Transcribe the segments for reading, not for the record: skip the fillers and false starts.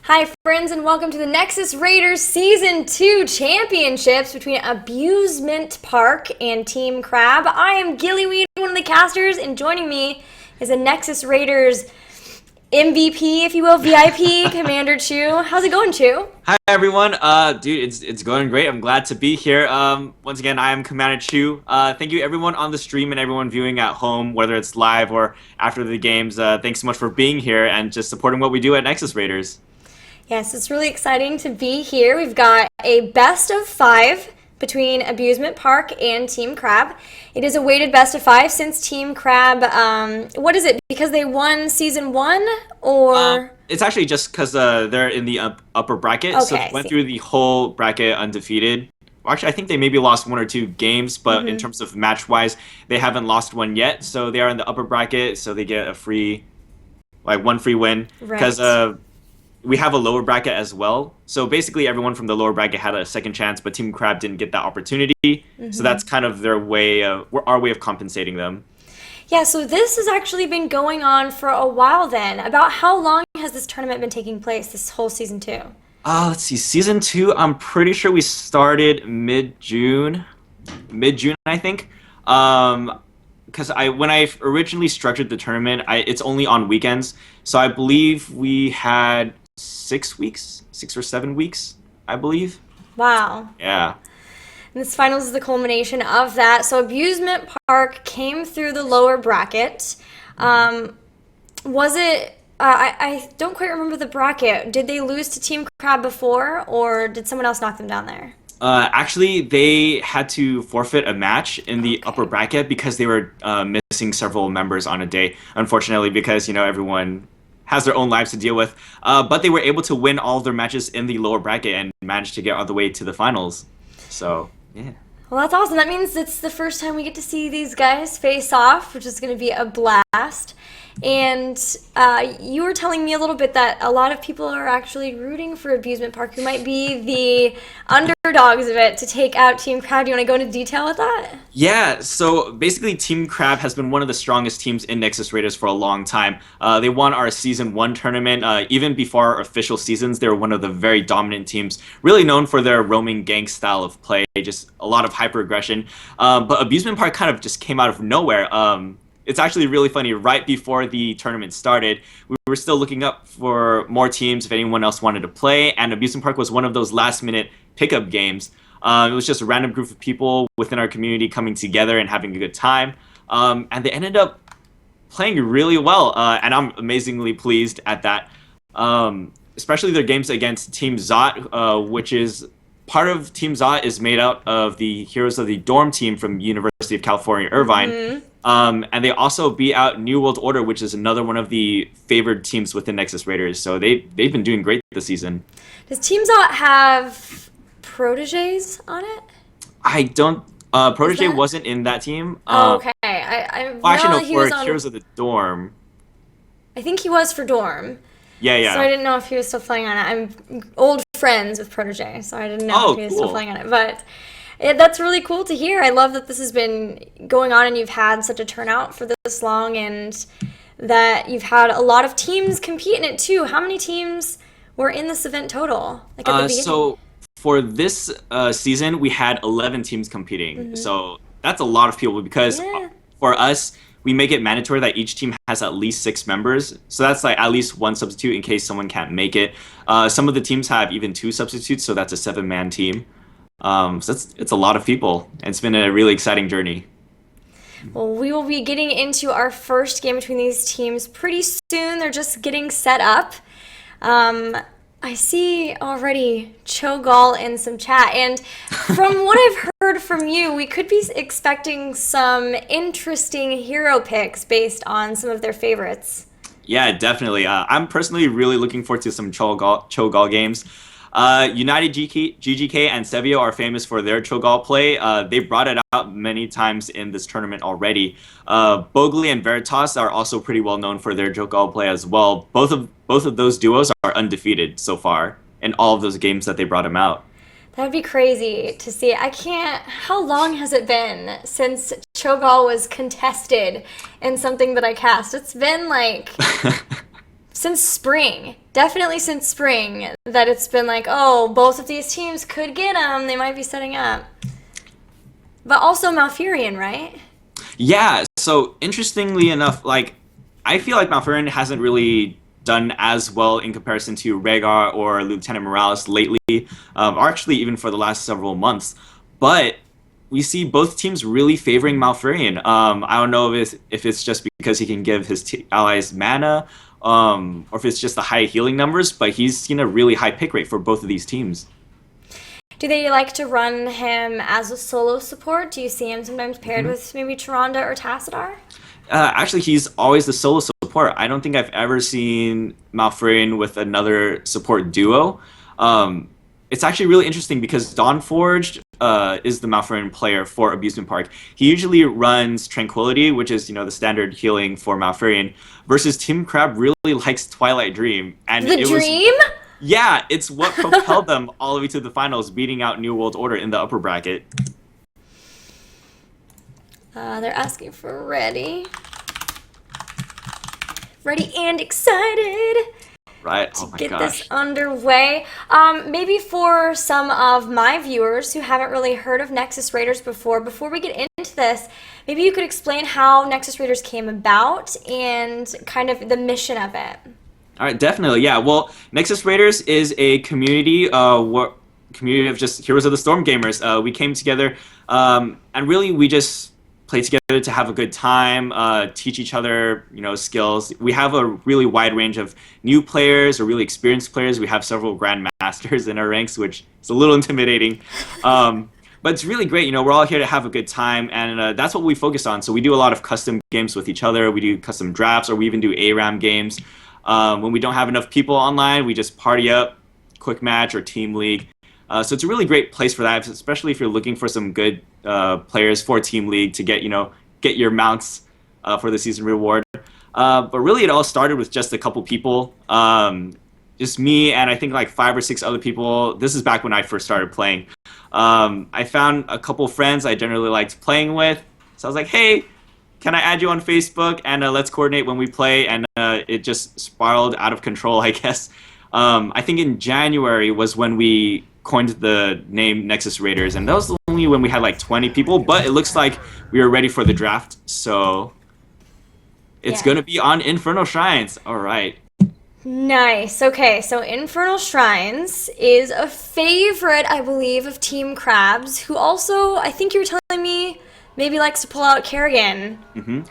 Hi, friends, and welcome to the Nexus Raiders Season 2 Championships between Abusement Park and Team Crab. I am Gillyweed, one of the casters, and joining me is a Nexus Raiders MVP, if you will, VIP, Commander Chu. How's it going, Chu? Hi everyone, dude, it's going great. I'm glad to be here. Once again, I am Commander Chu. Thank you everyone on the stream and everyone viewing at home, whether it's live or after the games. Thanks so much for being here and just supporting what we do at Nexus Raiders. Yes, it's really exciting to be here. We've got a best of 5 between Abusement Park and Team Crab. It is a weighted best of 5 since Team Crab, what is it, because they won Season 1, or? It's actually just because they're in the upper bracket, Okay, so they went through the whole bracket undefeated. Well, actually, I think they maybe lost 1 or 2 games, but in terms of match-wise, they haven't lost one yet, so they are in the upper bracket, so they get a free, one free win. Because we have a lower bracket as well. So basically everyone from the lower bracket had a second chance, but Team Crab didn't get that opportunity. So that's kind of their way, our way of compensating them. Yeah, so this has actually been going on for a while then. About how long has this tournament been taking place, this whole Season 2? Let's see, Season 2, I'm pretty sure we started mid-June, I think. Because when I originally structured the tournament, it's only on weekends. So I believe we had 6 weeks, 6 or 7 weeks, I believe. Wow. Yeah. And this finals is the culmination of that. So Abusement Park came through the lower bracket. Was it? I don't quite remember the bracket. Did they lose to Team Crab before, or did someone else knock them down there? Actually, they had to forfeit a match in the upper bracket because they were missing several members on a day. Unfortunately, because everyone has their own lives to deal with. But they were able to win all of their matches in the lower bracket and managed to get all the way to the finals. So, yeah. Well, that's awesome. That means it's the first time we get to see these guys face off, which is going to be a blast. And you were telling me a little bit that a lot of people are actually rooting for Abusement Park, who might be the underdogs of it, to take out Team Crab. Do you want to go into detail with that? Yeah, so basically Team Crab has been one of the strongest teams in Nexus Raiders for a long time. They won our Season 1 tournament. Even before our official seasons, they were one of the very dominant teams, really known for their roaming gang style of play, just a lot of hyper-aggression. But Abusement Park kind of just came out of nowhere. It's actually really funny. Right before the tournament started, we were still looking up for more teams if anyone else wanted to play, and Abusement Park was one of those last-minute pickup games. It was just a random group of people within our community coming together and having a good time, and they ended up playing really well, and I'm amazingly pleased at that. Especially their games against Team Zot, which is part of Team Zot is made out of the heroes of the dorm team from University of California, Irvine. And they also beat out New World Order, which is another one of the favored teams within Nexus Raiders. So they've been doing great this season. Does Team Zot have proteges on it? I don't. Protege wasn't in that team. Okay. I well, actually, no, he for was on, Heroes of the Dorm. I think he was for Dorm. Yeah. So I didn't know if he was still playing on it. I'm old friends with Protege, so I didn't know if he was still playing on it. But that's really cool to hear. I love that this has been going on and you've had such a turnout for this long, and that you've had a lot of teams compete in it too. How many teams were in this event total? Like at the beginning? So for this season, we had 11 teams competing. So that's a lot of people because for us, we make it mandatory that each team has at least 6 members. So that's like at least 1 substitute in case someone can't make it. Some of the teams have even 2 substitutes, so that's a 7-man team. So it's a lot of people. And it's been a really exciting journey. Well, we will be getting into our first game between these teams pretty soon. They're just getting set up. I see already Chogal in some chat, and from what I've heard from you, we could be expecting some interesting hero picks based on some of their favorites. Yeah, definitely. I'm personally really looking forward to some Chogal games. United GGK and Sevio are famous for their Chogal play. They brought it out many times in this tournament already. Bogli and Veritas are also pretty well known for their Chogal play as well. Both of those duos are undefeated so far in all of those games that they brought them out. That would be crazy to see. How long has it been since Chogal was contested in something that I cast? It's been like since spring. Definitely since spring that it's been like, oh, both of these teams could get them. They might be setting up. But also Malfurion, right? Yeah, so interestingly enough, like I feel like Malfurion hasn't really done as well in comparison to Rhaegar or Lieutenant Morales lately, or actually even for the last several months. But we see both teams really favoring Malfurion. I don't know if it's just because he can give his allies mana, or if it's just the high healing numbers, but he's seen a really high pick rate for both of these teams. Do they like to run him as a solo support? Do you see him sometimes paired with maybe Tyrande or Tassadar? Actually, he's always the solo support. I don't think I've ever seen Malfurion with another support duo. It's actually really interesting because Dawnforged is the Malfurion player for Abusement Park. He usually runs Tranquility, which is the standard healing for Malfurion, versus Tim Crab really likes Twilight Dream, and The Dream? Yeah, it's what propelled them all the way to the finals, beating out New World Order in the upper bracket. They're asking for ready. Ready and excited. Right. Oh my Get gosh. this underway. Maybe for some of my viewers who haven't really heard of Nexus Raiders before we get into this, maybe you could explain how Nexus Raiders came about and kind of the mission of it. All right, definitely. Yeah. Well, Nexus Raiders is a community, community of just Heroes of the Storm gamers. We came together, and really we just play together to have a good time, teach each other, skills. We have a really wide range of new players or really experienced players. We have several grandmasters in our ranks, which is a little intimidating. But it's really great. We're all here to have a good time, and that's what we focus on. So we do a lot of custom games with each other. We do custom drafts, or we even do ARAM games. When we don't have enough people online, we just party up, quick match or team league. So it's a really great place for that, especially if you're looking for some good players for team league to get your mounts for the season reward. But really, it all started with just a couple people, just me and I think like 5 or 6 other people. This is back when I first started playing. I found a couple friends I generally liked playing with, so I was like, hey, can I add you on Facebook and let's coordinate when we play? And it just spiraled out of control, I guess. I think in January was when we coined the name Nexus Raiders, and that was only when we had like 20 people, but it looks like we were ready for the draft, so it's going to be on Infernal Shrines. All right. Nice. Okay, so Infernal Shrines is a favorite, I believe, of Team Crabs, who also, I think you were telling me, maybe likes to pull out Kerrigan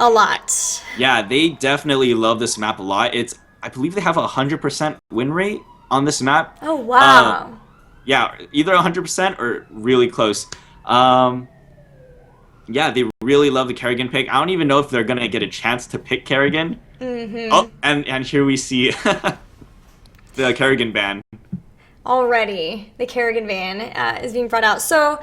a lot. Yeah, they definitely love this map a lot. I believe they have a 100% win rate on this map. Oh, wow. Yeah, either 100% or really close. Yeah, they really love the Kerrigan pick. I don't even know if they're going to get a chance to pick Kerrigan. Oh, and here we see the Kerrigan ban. Already, the Kerrigan ban is being brought out. So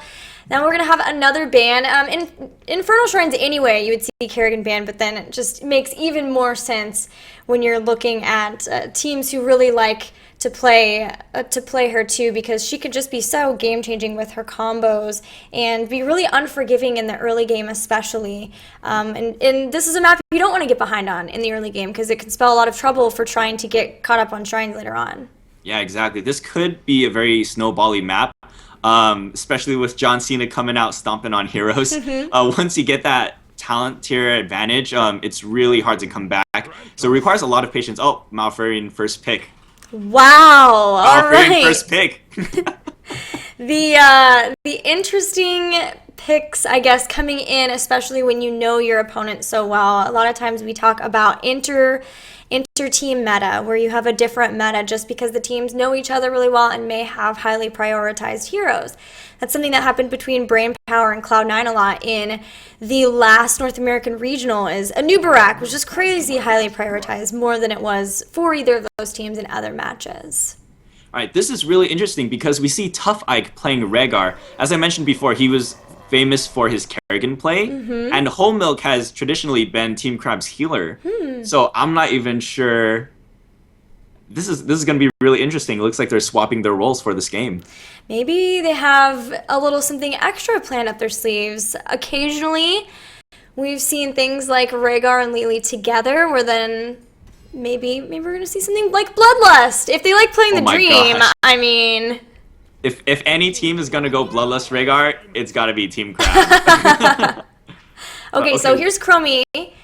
now we're going to have another ban. In Infernal Shrines anyway, you would see Kerrigan ban, but then it just makes even more sense when you're looking at teams who really like to play her too, because she could just be so game-changing with her combos and be really unforgiving in the early game especially. And this is a map you don't want to get behind on in the early game because it can spell a lot of trouble for trying to get caught up on shrines later on. Yeah, exactly. This could be a very snowbally map, especially with John Cena coming out stomping on heroes. Once you get that talent tier advantage, it's really hard to come back. So it requires a lot of patience. Oh, Malfurion first pick. Wow! All right. First pick. The interesting picks, I guess, coming in, especially when you know your opponent so well. A lot of times we talk about inter-team meta, where you have a different meta just because the teams know each other really well and may have highly prioritized heroes. That's something that happened between Brainpower and Cloud9 a lot in the last North American regional. Is Anubarak was just crazy highly prioritized, more than it was for either of those teams in other matches. All right, this is really interesting because we see Tough Ike playing Rhaegar. As I mentioned before, he was famous for his Kerrigan play, and Whole Milk has traditionally been Team Crab's healer. So I'm not even sure. This is going to be really interesting. It looks like they're swapping their roles for this game. Maybe they have a little something extra planned up their sleeves. Occasionally, we've seen things like Rhaegar and Lily together, where then maybe we're going to see something like Bloodlust. If they like playing the Dream, gosh. I mean... If any team is going to go Bloodlust Rhaegar, it's got to be Team Crab. Okay, so here's Chromie,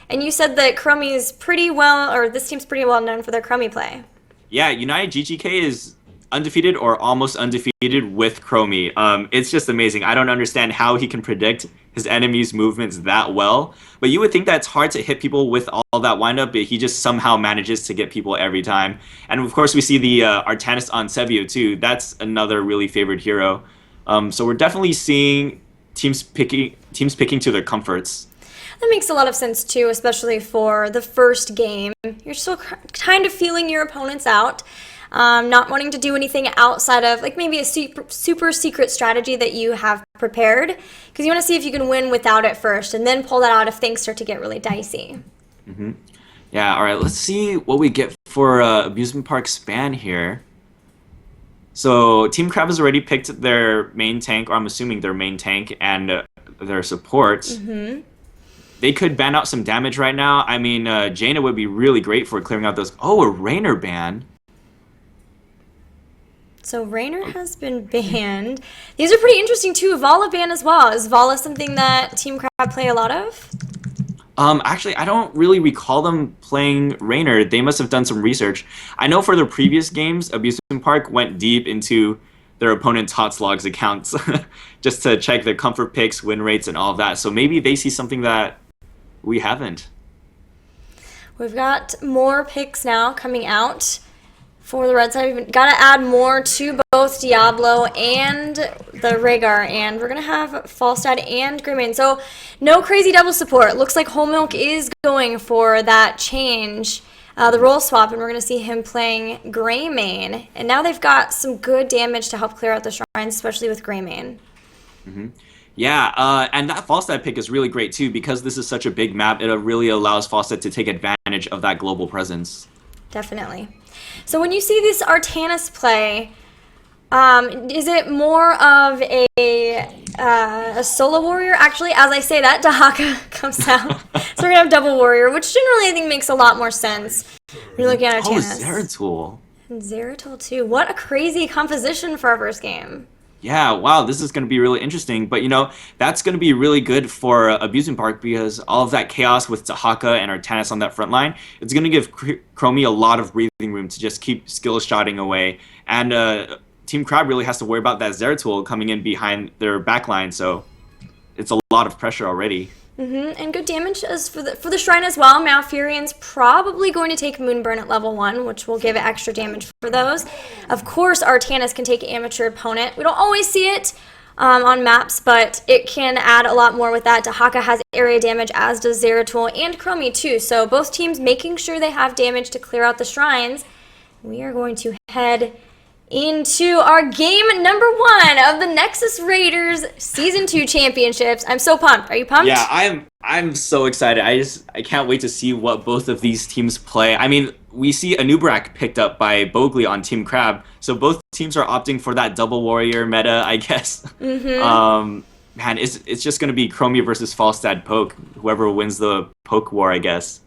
and you said that Chromie is pretty well, or this team's pretty well known for their Chromie play. Yeah, United GGK is undefeated or almost undefeated with Chromie. It's just amazing. I don't understand how he can predict his enemies' movements that well. But you would think that it's hard to hit people with all that windup, but he just somehow manages to get people every time. And of course, we see the Artanis on Sevio too. That's another really favorite hero. So we're definitely seeing teams picking to their comforts. That makes a lot of sense too, especially for the first game. You're still kind of feeling your opponents out, not wanting to do anything outside of like maybe a super secret strategy that you have prepared, because you want to see if you can win without it first and then pull that out if things start to get really dicey. Mm-hmm. Yeah, all right, let's see what we get for Abusement Park Span here. So Team Crab has already picked their main tank, or I'm assuming their main tank, and their support. Mm-hmm. They could ban out some damage right now. I mean, Jaina would be really great for clearing out those... Oh, a Rainer ban. So Rainer has been banned. These are pretty interesting too. Vala ban as well. Is Vala something that Team Crab play a lot of? Actually, I don't really recall them playing Rainer. They must have done some research. I know for their previous games, Abusement Park went deep into their opponent's HOTS logs accounts just to check their comfort picks, win rates, and all of that. So maybe they see something that we haven't. We've got more picks now coming out for the red side. We've got to add more to both Diablo and the Rhaegar, and we're going to have Falstad and Greymane. So no crazy double support. Looks like Whole Milk is going for that change, the role swap, and we're going to see him playing Greymane. And now they've got some good damage to help clear out the shrines, especially with Greymane. Mm-hmm. Yeah, and that Falstad pick is really great too, because this is such a big map. It really allows Falstad to take advantage of that global presence. Definitely. So when you see this Artanis play, is it more of a solo warrior? Actually, as I say that, Dahaka comes out. So we're going to have double warrior, which generally I think makes a lot more sense when you're looking at Artanis. Oh, Zeratul. And Zeratul too. What a crazy composition for our first game. Yeah, wow, this is going to be really interesting. But, you know, that's going to be really good for Abusement Park, because all of that chaos with Dahaka and Artanis on that front line, it's going to give Chromie a lot of breathing room to just keep skill shotting away. And Team Crab really has to worry about that Zeratul coming in behind their backline, so it's a lot of pressure already. Mm-hmm. And good damage as for the shrine as well. Malfurion's probably going to take Moonburn at level 1, which will give it extra damage for those. Of course, Artanis can take Amateur Opponent. We don't always see it on maps, but it can add a lot more with that. Dahaka has area damage, as does Zeratul and Chromie too. So both teams making sure they have damage to clear out the shrines. We are going to head into our game number 1 of the Nexus Raiders Season 2 Championships. I'm so pumped. Are you pumped? Yeah, I'm so excited. I can't wait to see what both of these teams play. I mean, we see Anub'arak picked up by Bogli on Team Crab, so both teams are opting for that double warrior meta, I guess. Mm-hmm. Man, it's just going to be Chromie versus Falstad Poke. Whoever wins the Poke war, I guess.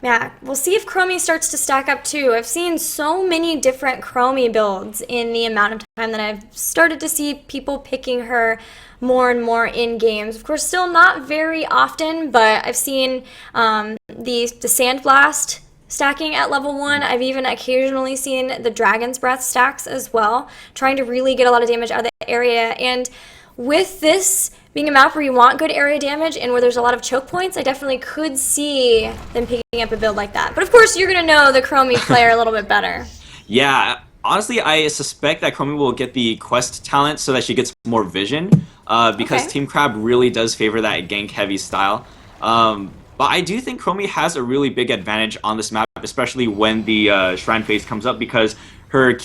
Yeah, we'll see if Chromie starts to stack up too. I've seen so many different Chromie builds in the amount of time that I've started to see people picking her more and more in games. Of course, still not very often, but I've seen the Sandblast stacking at level 1. I've even occasionally seen the Dragon's Breath stacks as well, trying to really get a lot of damage out of the area. And with this being a map where you want good area damage and where there's a lot of choke points, I definitely could see them picking up a build like that. But of course, you're going to know the Chromie player a little bit better. Yeah, honestly, I suspect that Chromie will get the quest talent so that she gets more vision, because Team Crab really does favor that gank-heavy style. But I do think Chromie has a really big advantage on this map, especially when the Shrine phase comes up, because her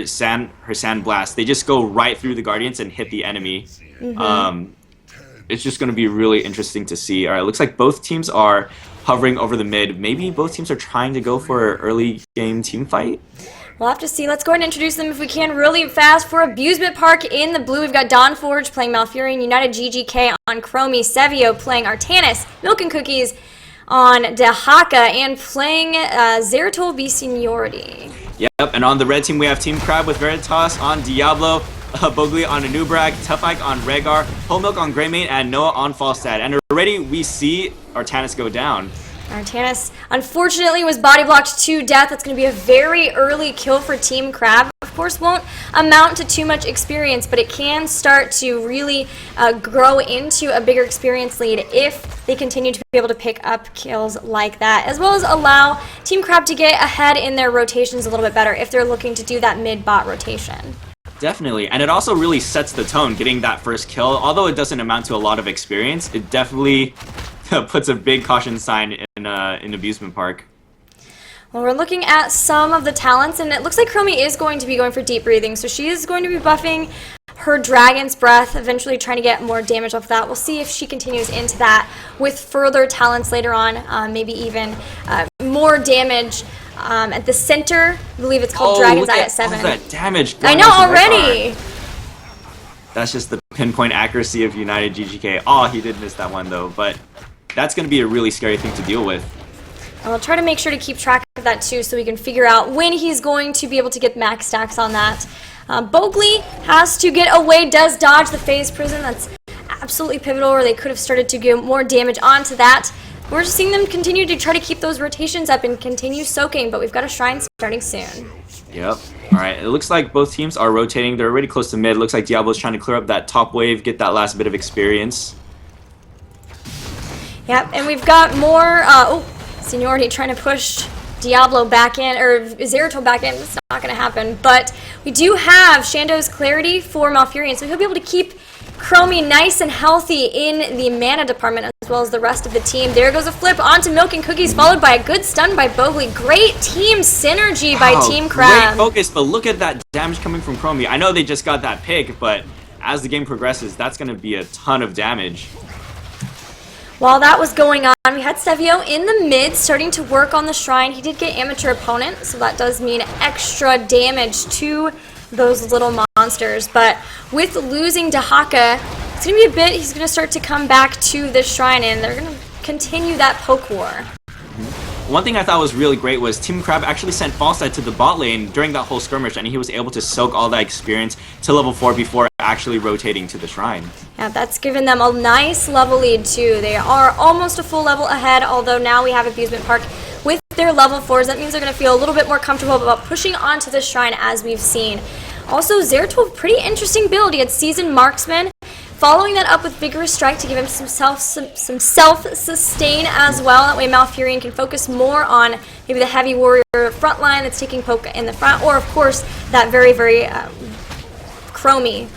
Sand Blast, they just go right through the Guardians and hit the enemy. Mm-hmm. It's just going to be really interesting to see. All right, looks like both teams are hovering over the mid. Maybe both teams are trying to go for an early game team fight. We'll have to see. Let's go ahead and introduce them if we can really fast. For Abusement Park in the blue, we've got Dawn Forge playing Malfurion, United GGK on Chromie, Sevio playing Artanis, Milk and Cookies on Dehaka and playing Zeratul B Seniority. Yep, and on the red team we have Team Crab with Veritas on Diablo, Bogli on Anubrak, Tufike on Rhaegar, Whole Milk on Greymane, and Noah on Falstad. And already we see Artanis go down. Artanis, unfortunately, was body blocked to death. That's going to be a very early kill for Team Crab. Of course, won't amount to too much experience, but it can start to really grow into a bigger experience lead if they continue to be able to pick up kills like that, as well as allow Team Crab to get ahead in their rotations a little bit better if they're looking to do that mid-bot rotation. Definitely, and it also really sets the tone getting that first kill. Although it doesn't amount to a lot of experience, it definitely puts a big caution sign in Abusement Park. Well, we're looking at some of the talents, and it looks like Chromie is going to be going for deep breathing, so she is going to be buffing her Dragon's Breath, eventually trying to get more damage off that. We'll see if she continues into that with further talents later on, maybe even more damage. At the center, I believe it's called Dragon's Eye at 7. All that damage I know already! That's just the pinpoint accuracy of United GGK. Oh, he did miss that one though, but that's going to be a really scary thing to deal with. I'll try to make sure to keep track of that too so we can figure out when he's going to be able to get max stacks on that. Bogli has to get away, does dodge the phase prison. That's absolutely pivotal, or they could have started to get more damage onto that. We're just seeing them continue to try to keep those rotations up and continue soaking, but we've got a shrine starting soon. Yep. Alright, it looks like both teams are rotating. They're already close to mid. It looks like Diablo's trying to clear up that top wave, get that last bit of experience. Yep, and we've got more, Seniority trying to push Diablo back in, or Zeratul back in. It's not going to happen, but we do have Shando's Clarity for Malfurion, so he'll be able to keep Chromie nice and healthy in the mana department as well as the rest of the team. There goes a flip onto Milk and Cookies, followed by a good stun by Bogli. Great team synergy by Team Crab. Great focus, but look at that damage coming from Chromie. I know they just got that pick, but as the game progresses, that's going to be a ton of damage. While that was going on, we had Sevio in the mid starting to work on the shrine. He did get amateur opponent, so that does mean extra damage to those little monsters. But with losing Dehaka, it's going to be a bit, he's going to start to come back to the shrine, and they're going to continue that poke war. One thing I thought was really great was Team Crab actually sent Falstad to the bot lane during that whole skirmish, and he was able to soak all that experience to level 4 before actually rotating to the shrine. Yeah, that's given them a nice level lead too. They are almost a full level ahead, although now we have Abusement Park with their level 4s. That means they're going to feel a little bit more comfortable about pushing onto the shrine, as we've seen. Also, Zeratul, pretty interesting build. He had Seasoned Marksman, following that up with Vigorous Strike to give him some self-sustain as well. That way Malfurion can focus more on maybe the heavy warrior front line that's taking poke in the front, or of course that very, very Chromie.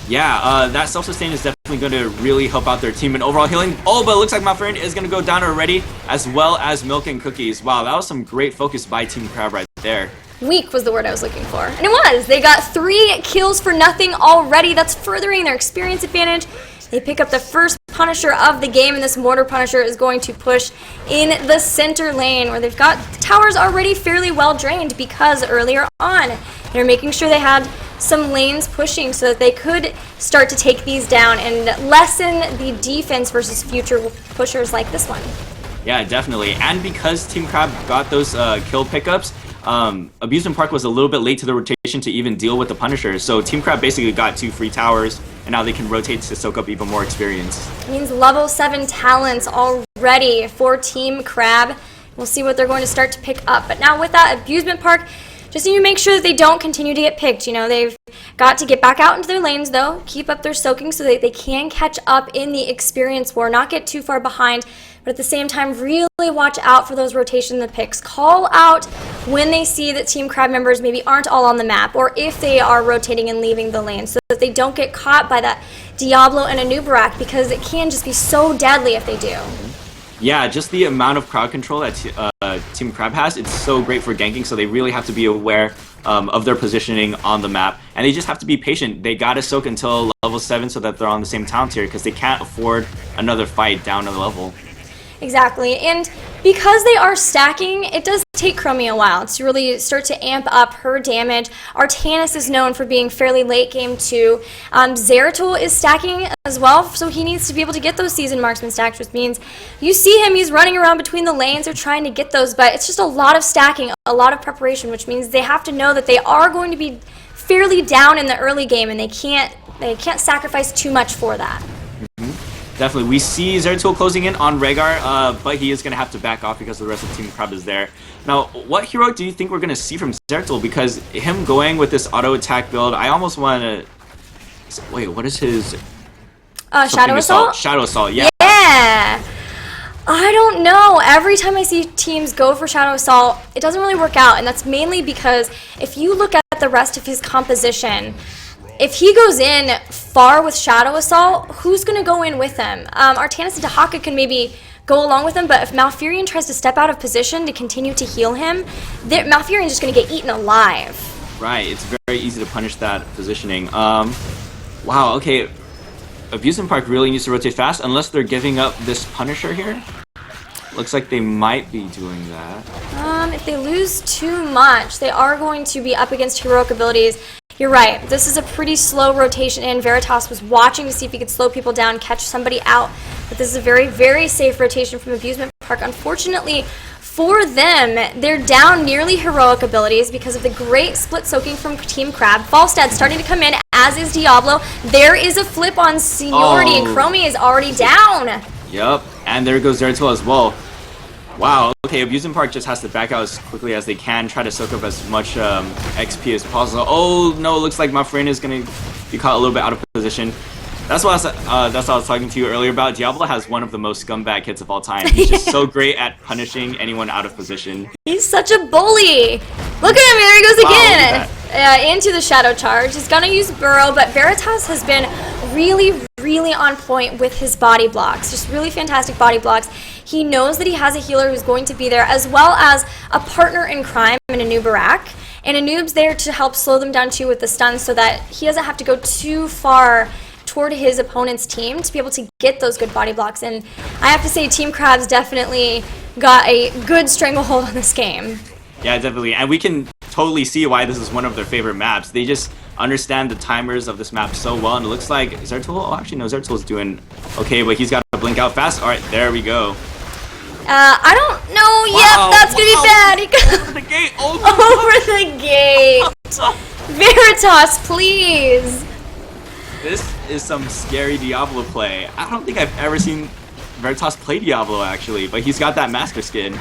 Yeah, that self-sustain is definitely going to really help out their team in overall healing. Oh, but it looks like Malfurion is going to go down already, as well as Milk and Cookies. Wow, that was some great focus by Team Crab right there. Weak was the word I was looking for. And it was! They got 3 kills for nothing already. That's furthering their experience advantage. They pick up the first Punisher of the game, and this Mortar Punisher is going to push in the center lane, where they've got the towers already fairly well drained, because earlier on they're making sure they had some lanes pushing so that they could start to take these down and lessen the defense versus future pushers like this one. Yeah, definitely. And because Team Crab got those kill pickups, Abusement Park was a little bit late to the rotation to even deal with the Punisher. So Team Crab basically got 2 free towers, and now they can rotate to soak up even more experience. It means level 7 talents already for Team Crab. We'll see what they're going to start to pick up. But now with that, Abusement Park just need to make sure that they don't continue to get picked. You know, they've got to get back out into their lanes, though, keep up their soaking so that they can catch up in the experience war, not get too far behind, but at the same time, really watch out for those rotation the picks. Call out when they see that Team Crab members maybe aren't all on the map, or if they are rotating and leaving the lane, so that they don't get caught by that Diablo and Anubrak, because it can just be so deadly if they do. Yeah, just the amount of crowd control that Team Crab has, it's so great for ganking, so they really have to be aware of their positioning on the map. And they just have to be patient. They gotta soak until level 7 so that they're on the same talent tier, because they can't afford another fight down a level. Exactly, and because they are stacking, it does take Chromie a while to really start to amp up her damage. Artanis is known for being fairly late game too. Zeratul is stacking as well, so he needs to be able to get those season marksman stacks, which means you see him, he's running around between the lanes, they're trying to get those, but it's just a lot of stacking, a lot of preparation, which means they have to know that they are going to be fairly down in the early game, and they can't sacrifice too much for that. Definitely. We see Zeratul closing in on Rhaegar, but he is going to have to back off because the rest of Team Crab is there. Now, what hero do you think we're going to see from Zeratul? Because him going with this auto attack build, I almost want to... Wait, what is his... Shadow Assault? Shadow Assault, yeah. Yeah! I don't know. Every time I see teams go for Shadow Assault, it doesn't really work out, and that's mainly because if you look at the rest of his composition, if he goes in far with Shadow Assault, who's going to go in with him? Artanis and Dahaka can maybe go along with him, but if Malfurion tries to step out of position to continue to heal him, Malfurion's just going to get eaten alive. Right, it's very easy to punish that positioning. Wow, okay. Abusement Park really needs to rotate fast, unless they're giving up this Punisher here. Looks like they might be doing that. If they lose too much, they are going to be up against heroic abilities. You're right. This is a pretty slow rotation in. Veritas was watching to see if he could slow people down, catch somebody out. But this is a very, very safe rotation from Abusement Park. Unfortunately for them, they're down nearly heroic abilities because of the great split soaking from Team Crab. Falstad starting to come in, as is Diablo. There is a flip on seniority, and Chromie is already down. Yep, and there goes Zeratul as well. Wow, okay, Abusement Park just has to back out as quickly as they can, try to soak up as much XP as possible. Oh, no, it looks like my friend is going to be caught a little bit out of position. That's what I was talking to you earlier about. Diablo has one of the most scumbag hits of all time. He's just so great at punishing anyone out of position. He's such a bully. Look at him, there he goes again. Into the Shadow Charge. He's going to use Burrow, but Veritas has been really, really on point with his body blocks. Just really fantastic body blocks. He knows that he has a healer who's going to be there, as well as a partner in crime in Anubarak. And Anub's there to help slow them down too with the stuns so that he doesn't have to go too far toward his opponent's team to be able to get those good body blocks. And I have to say, Team Crab's definitely got a good stranglehold on this game. Yeah, definitely. And we can totally see why this is one of their favorite maps. They just understand the timers of this map so well, and it looks like Zeratul, oh actually no, Zeratul's doing okay, but he's got to blink out fast. Alright, there we go. I don't know. Wow, Yep, that's gonna be bad. He over the gate. Oh, over the gate. Veritas, please. This is some scary Diablo play. I don't think I've ever seen Veritas play Diablo actually, but he's got that master skin.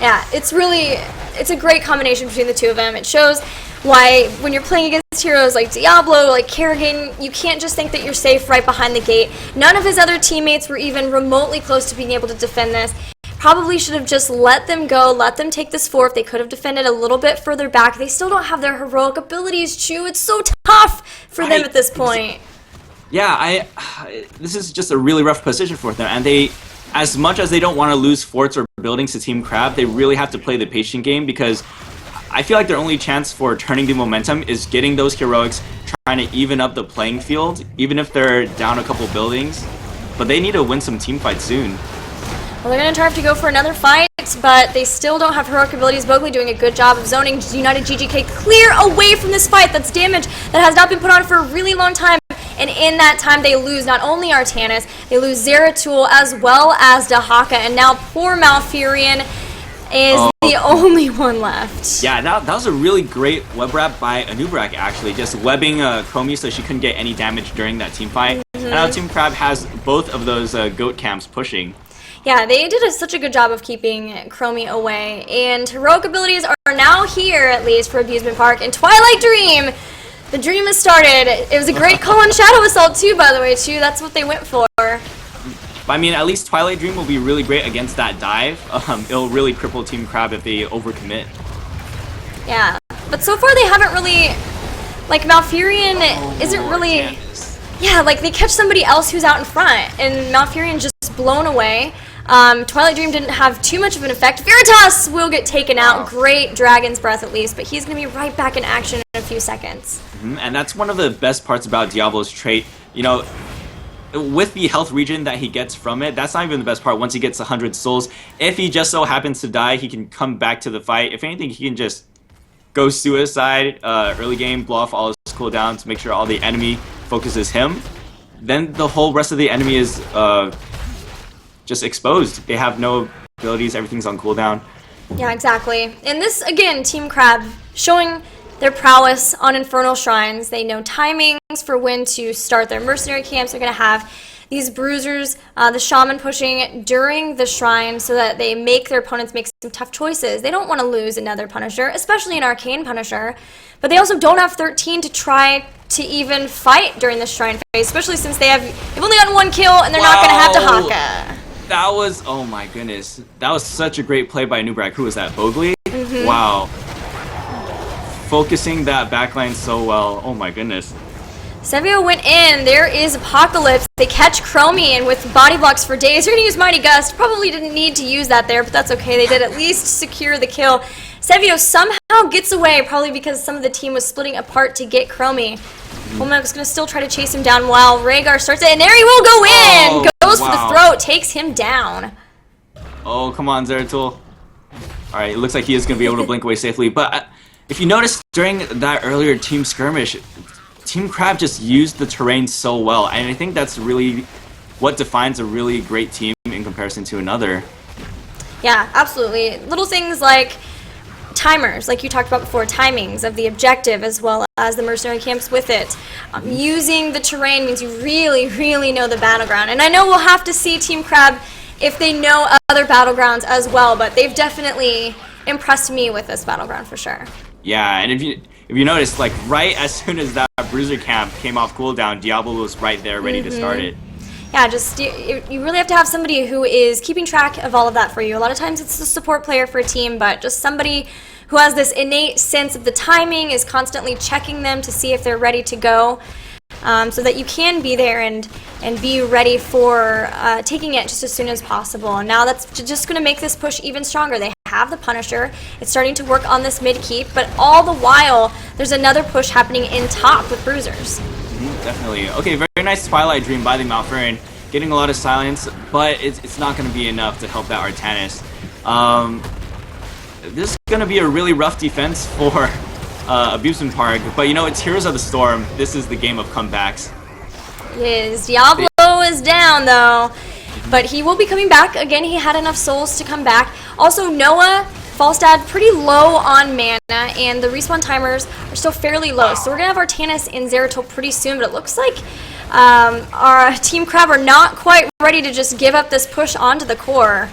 Yeah, it's a great combination between the two of them. It shows why when you're playing against heroes like Diablo, like Kerrigan, you can't just think that you're safe right behind the gate. None of his other teammates were even remotely close to being able to defend this. Probably should have just let them go, let them take this fort. If they could have defended a little bit further back. They still don't have their heroic abilities, Chu. It's so tough for them at this point. Yeah, this is just a really rough position for them, and they, as much as they don't want to lose forts or buildings to Team Crab, they really have to play the patient game, because I feel like their only chance for turning the momentum is getting those heroics, trying to even up the playing field, even if they're down a couple buildings. But they need to win some team fights soon. Well, they're going to try to go for another fight, but they still don't have heroic abilities. Bogley doing a good job of zoning United GGK clear away from this fight. That's damage that has not been put on for a really long time. And in that time, they lose not only Artanis, they lose Zeratul as well as Dahaka. And now poor Malfurion is the only one left. Yeah, that was a really great web wrap by Anubarak, actually. Just webbing Chromie so she couldn't get any damage during that team fight. And now Team Crab has both of those goat camps pushing. Yeah, they did such a good job of keeping Chromie away. And heroic abilities are now here, at least, for Abusement Park. And Twilight Dream! The dream has started. It was a great call on Shadow Assault too, by the way, too. That's what they went for. I mean, at least Twilight Dream will be really great against that dive. It'll really cripple Team Crab if they overcommit. Yeah, but so far they haven't really, like Malfurion isn't really, yeah, like they catch somebody else who's out in front, and Malfurion just blown away. Twilight Dream didn't have too much of an effect. Veritas will get taken out. Great Dragon's Breath at least, but he's going to be right back in action in a few seconds. And that's one of the best parts about Diablo's trait. You know, with the health regen that he gets from it, that's not even the best part. Once he gets 100 souls, if he just so happens to die, he can come back to the fight. If anything, he can just go suicide early game, blow off all his cooldowns, make sure all the enemy focuses him. Then the whole rest of the enemy is just exposed. They have no abilities, everything's on cooldown. Yeah, exactly. And this, again, Team Crab showing their prowess on Infernal Shrines. They know timings for when to start their mercenary camps. They're going to have these bruisers, the shaman pushing during the shrine so that they make their opponents make some tough choices. They don't want to lose another Punisher, especially an Arcane Punisher. But they also don't have 13 to try to even fight during the shrine phase, especially since they've only gotten 1 kill and they're not going to have to Haka. That was, oh my goodness. That was such a great play by Nubrak. Who was that, Bogli? Wow. Focusing that backline so well. Oh my goodness. Sevio went in. There is Apocalypse. They catch Chromie, and with body blocks for days, they're going to use Mighty Gust. Probably didn't need to use that there, but that's okay. They did at least secure the kill. Sevio somehow gets away, probably because some of the team was splitting apart to get Chromie. Womack's going to still try to chase him down while Rhaegar starts it, and there he will go in! Goes for the throat, takes him down. Oh, come on, Zeratul. Alright, it looks like he is going to be able to blink away safely, but if you notice during that earlier team skirmish, Team Crab just used the terrain so well, and I think that's really what defines a really great team in comparison to another. Yeah, absolutely. Little things like timers, like you talked about before, timings of the objective as well as the mercenary camps with it. Using the terrain means you really, really know the battleground. And I know we'll have to see Team Crab if they know other battlegrounds as well, but they've definitely impressed me with this battleground for sure. Yeah, and if you notice, like right as soon as that bruiser camp came off cooldown, Diablo was right there ready to start it. Yeah, just you really have to have somebody who is keeping track of all of that for you. A lot of times it's the support player for a team, but just somebody who has this innate sense of the timing, is constantly checking them to see if they're ready to go, so that you can be there and be ready for taking it just as soon as possible. And now that's just going to make this push even stronger. They have the Punisher. It's starting to work on this mid keep, but all the while there's another push happening in top with bruisers. Definitely. Okay, very nice Twilight Dream by the Malfurion, getting a lot of silence, but it's not going to be enough to help that Artanis. This is going to be a really rough defense for Abusement Park, but you know, it's Heroes of the Storm. This is the game of comebacks. His Diablo is down though, but he will be coming back. Again, he had enough souls to come back. Also, Noah, Falstad, pretty low on mana, and the respawn timers are still fairly low. So we're going to have Artanis and Zeratul pretty soon, but it looks like our Team Crab are not quite ready to just give up this push onto the core.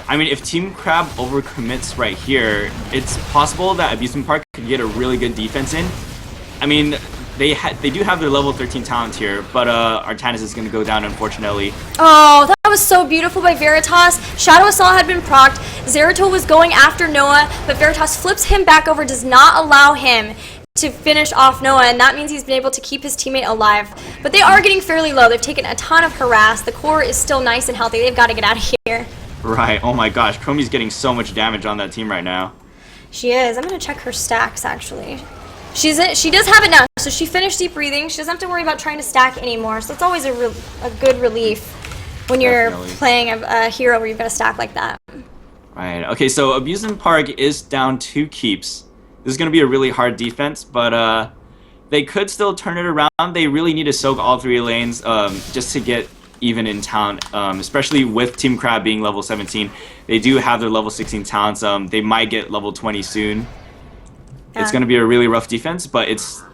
I mean, if Team Crab overcommits right here, it's possible that Abusement Park could get a really good defense in. I mean, they do have their level 13 talent here, but Artanis is going to go down, unfortunately. Oh, that was so beautiful by Veritas. Shadow Assault had been procced. Zeratul was going after Noah, but Veritas flips him back over, does not allow him to finish off Noah, and that means he's been able to keep his teammate alive. But they are getting fairly low. They've taken a ton of harass. The core is still nice and healthy. They've got to get out of here. Right. Oh my gosh, Chromie's getting so much damage on that team right now. She is. I'm going to check her stacks, actually. She does have it now, so she finished Deep Breathing. She doesn't have to worry about trying to stack anymore, so it's always a good relief when you're playing a hero where you've got to stack like that. Right. Okay, so Abusement Park is down 2 keeps. This is going to be a really hard defense, but they could still turn it around. They really need to soak all 3 lanes just to get even in talent, especially with Team Crab being level 17. They do have their level 16 talents. They might get level 20 soon. It's going to be a really rough defense, but it's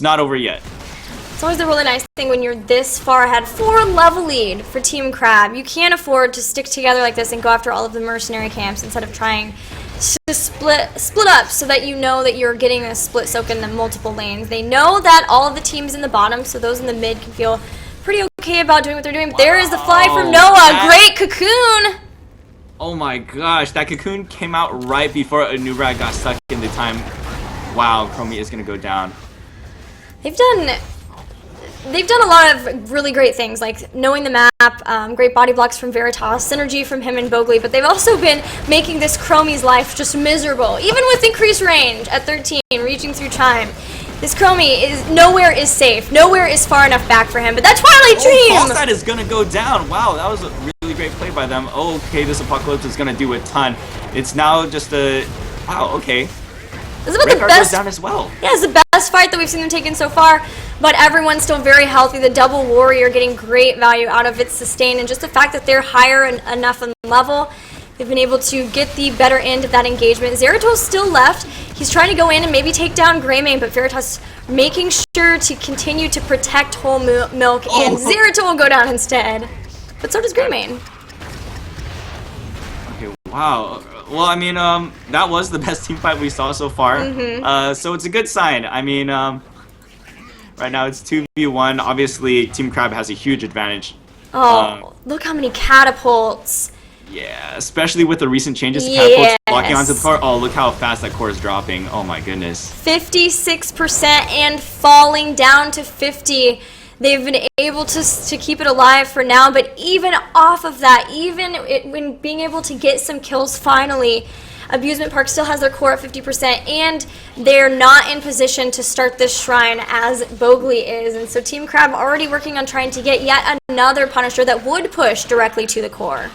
not over yet. It's always the really nice thing when you're this far ahead. 4 level lead for Team Crab. You can't afford to stick together like this and go after all of the mercenary camps instead of trying to split up so that you know that you're getting a split soak in the multiple lanes. They know that all of the teams in the bottom, so those in the mid can feel pretty okay about doing what they're doing. But there is the fly from Noah. Great cocoon. Oh my gosh, that cocoon came out right before Anubra got stuck in the time. Wow, Chromie is going to go down. They've done a lot of really great things, like knowing the map, great body blocks from Veritas, synergy from him and Bogli, but they've also been making this Chromie's life just miserable, even with increased range at 13, reaching through Chime. This Chromie nowhere is safe. Nowhere is far enough back for him. But that Twilight Dream! Fall side is gonna go down. Wow, that was a really great play by them. Okay, this Apocalypse is gonna do a ton. It's now just a... Wow, okay. This is about the Redguard best... goes down as well. Yeah, it's the best fight that we've seen them take in so far. But everyone's still very healthy. The double warrior getting great value out of its sustain. And just the fact that they're higher enough in level, they've been able to get the better end of that engagement. Zeratol's still left. He's trying to go in and maybe take down Greymane, but Veritas making sure to continue to protect Whole Milk, and Zeratol will go down instead. But so does Greymane. Okay, wow. Well, I mean, that was the best team fight we saw so far. So it's a good sign. I mean, right now it's 2v1. Obviously, Team Crab has a huge advantage. Oh, look how many catapults. Yeah, especially with the recent changes to catapults locking onto the core. Oh, look how fast that core is dropping. Oh my goodness. 56% and falling down to 50. They've been able to keep it alive for now, but even off of that, when being able to get some kills finally, Abusement Park still has their core at 50%, and they're not in position to start this shrine as Bogley is. And so Team Crab already working on trying to get yet another Punisher that would push directly to the core.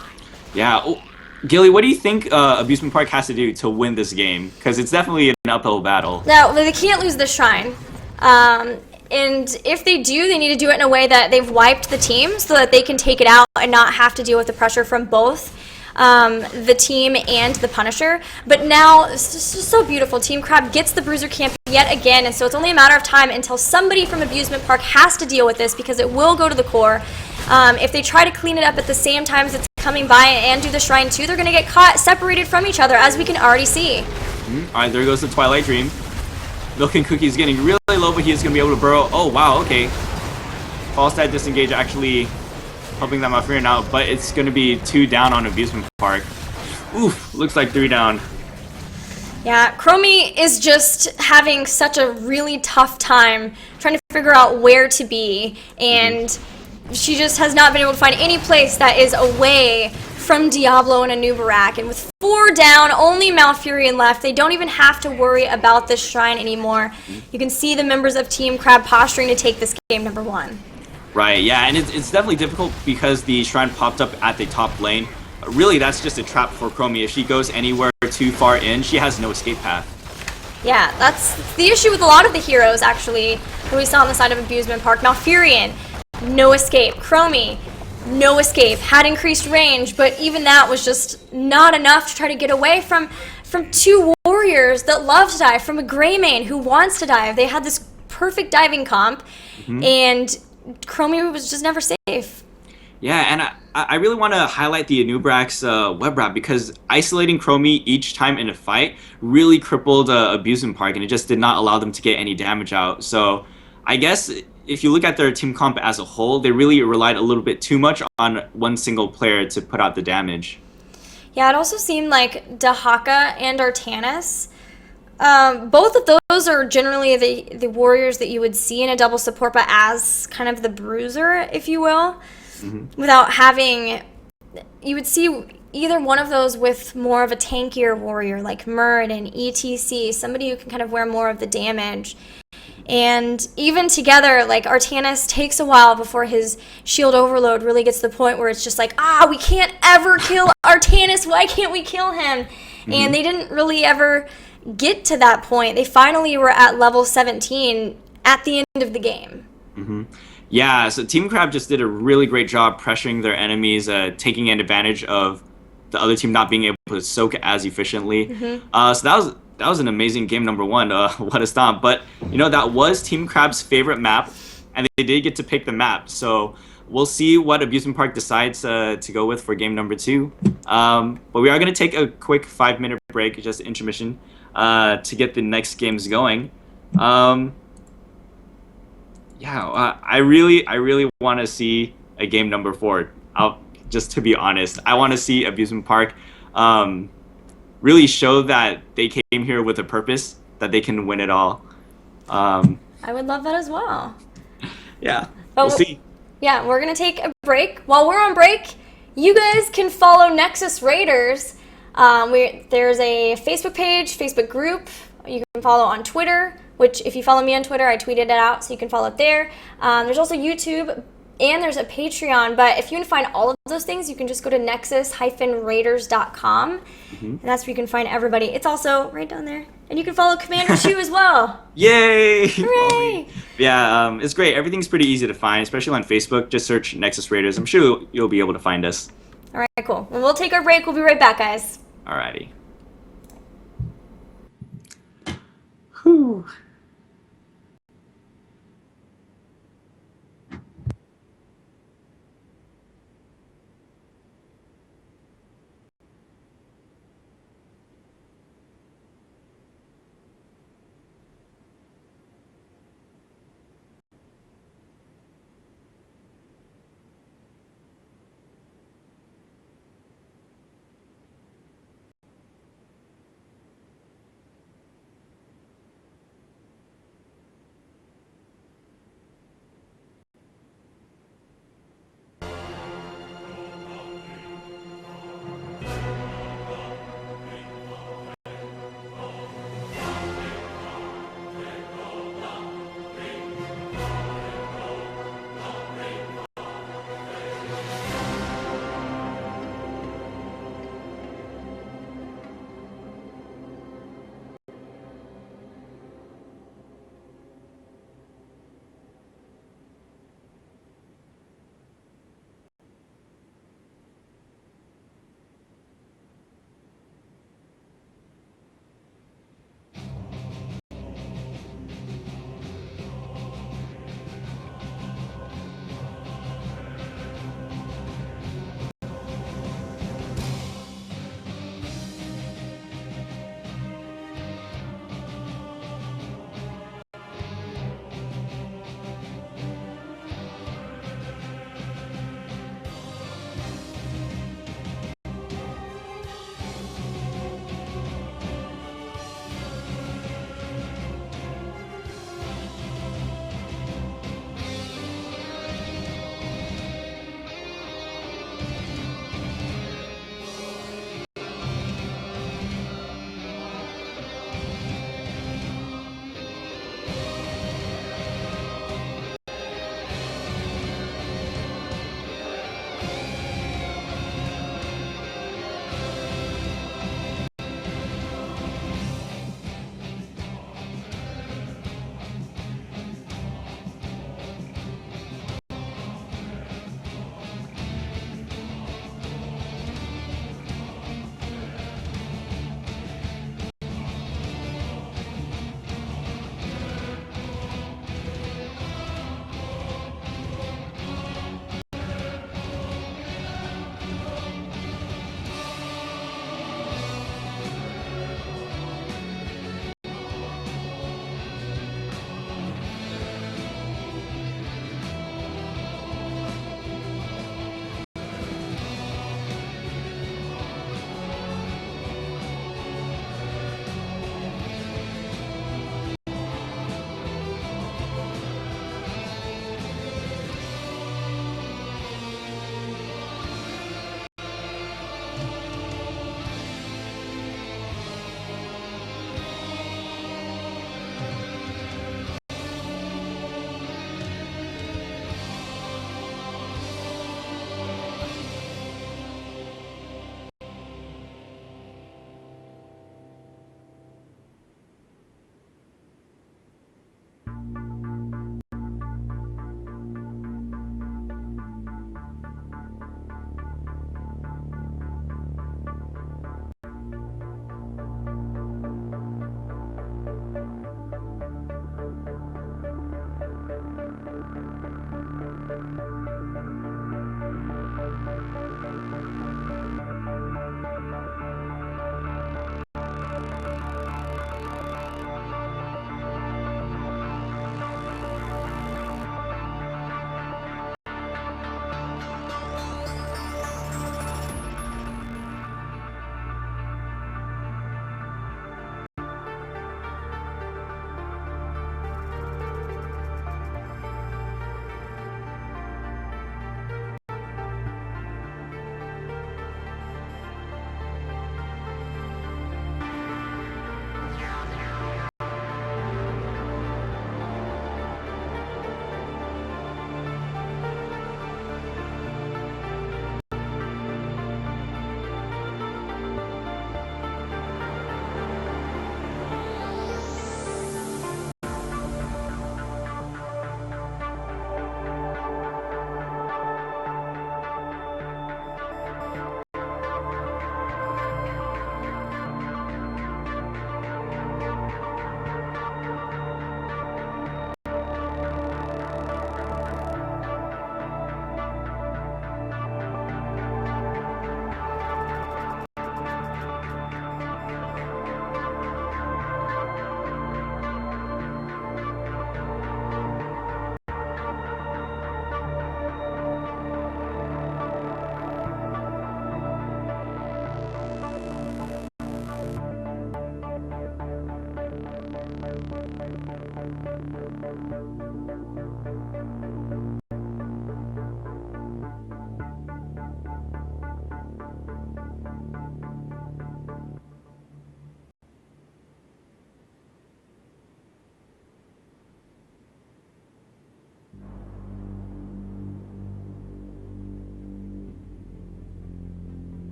Yeah. Oh, Gilly, what do you think Abusement Park has to do to win this game? Because it's definitely an uphill battle. Now, they can't lose the shrine. And if they do, they need to do it in a way that they've wiped the team so that they can take it out and not have to deal with the pressure from both the team and the Punisher. But now, it's just so beautiful. Team Crab gets the Bruiser Camp yet again, and so it's only a matter of time until somebody from Abusement Park has to deal with this, because it will go to the core. If they try to clean it up at the same time as it's coming by and do the shrine too, they're going to get caught separated from each other, as we can already see. Alright, there goes the Twilight Dream. Milk and Cookie is getting really low, but he is going to be able to burrow. Oh, wow, okay. Falstad Disengage actually helping them out here now, but it's going to be 2 down on Abusement Park. Oof, looks like 3 down. Yeah, Chromie is just having such a really tough time trying to figure out where to be, and she just has not been able to find any place that is away from Diablo and Anubarak. And with 4 down, only Malfurion left, they don't even have to worry about this shrine anymore. You can see the members of Team Crab posturing to take this game number 1. Right, yeah, and it's definitely difficult because the shrine popped up at the top lane. Really, that's just a trap for Chromie. If she goes anywhere too far in, she has no escape path. Yeah, that's the issue with a lot of the heroes, actually, that we saw on the side of Abusement Park. Malfurion, no escape. Chromie, no escape. Had increased range, but even that was just not enough to try to get away from 2 warriors that love to dive, from a Greymane who wants to dive. They had this perfect diving comp, and Chromie was just never safe. Yeah, and I really want to highlight the Anubarak's web wrap, because isolating Chromie each time in a fight really crippled Abusement Park, and it just did not allow them to get any damage out. So I guess if you look at their team comp as a whole, they really relied a little bit too much on one single player to put out the damage. Yeah, it also seemed like Dahaka and Artanis, both of those are generally the warriors that you would see in a double support, but as kind of the bruiser, if you will, without having, you would see either one of those with more of a tankier warrior like Muradin, ETC, somebody who can kind of wear more of the damage. And even together, like, Artanis takes a while before his shield overload really gets to the point where it's just like, we can't ever kill Artanis, why can't we kill him? And they didn't really ever get to that point. They finally were at level 17 at the end of the game. Yeah, so Team Crab just did a really great job pressuring their enemies, taking advantage of the other team not being able to soak as efficiently. So that was an amazing game number 1. What a stomp. But, you know, that was Team Crab's favorite map, and they did get to pick the map. So we'll see what Abusement Park decides to go with for game number 2. But we are going to take a quick 5-minute break, just intermission, to get the next games going. I really want to see a game number 4. Just to be honest, I want to see Abusement Park really show that they came here with a purpose, that they can win it all. I would love that as well. Yeah, we'll see. Yeah, we're going to take a break. While we're on break, you guys can follow Nexus Raiders. There's a Facebook page, Facebook group. You can follow on Twitter. which if you follow me on Twitter, I tweeted it out, so you can follow it there. There's also YouTube, and there's a Patreon. But if you want to find all of those things, you can just go to nexus-raiders.com, and that's where you can find everybody. It's also right down there. And you can follow Commander Shu as well. Yay! Hooray! Yeah, it's great. Everything's pretty easy to find, especially on Facebook. Just search Nexus Raiders. I'm sure you'll be able to find us. All right, cool. Well, we'll take our break. We'll be right back, guys. Alrighty. Whew.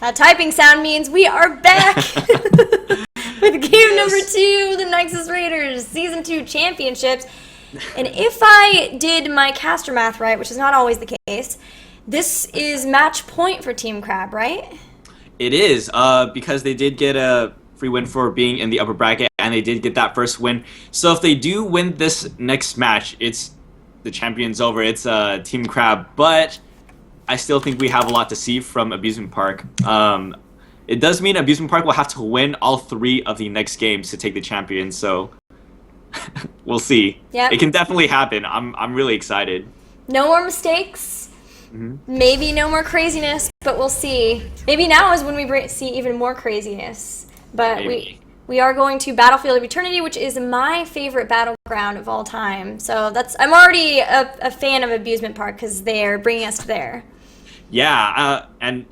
That typing sound means we are back with game number 2, the Nexus Raiders Season 2 Championships. And if I did my caster math right, which is not always the case, this is match point for Team Crab, right? It is, because they did get a free win for being in the upper bracket, and they did get that first win. So if they do win this next match, it's the champion's over. It's Team Crab, but I still think we have a lot to see from Abusement Park. It does mean Abusement Park will have to win all 3 of the next games to take the champion, so we'll see. Yep. It can definitely happen. I'm really excited. No more mistakes. Maybe no more craziness, but we'll see. Maybe now is when we see even more craziness. But Maybe. we are going to Battlefield of Eternity, which is my favorite battleground of all time. So I'm already a fan of Abusement Park because they're bringing us to there. Yeah, and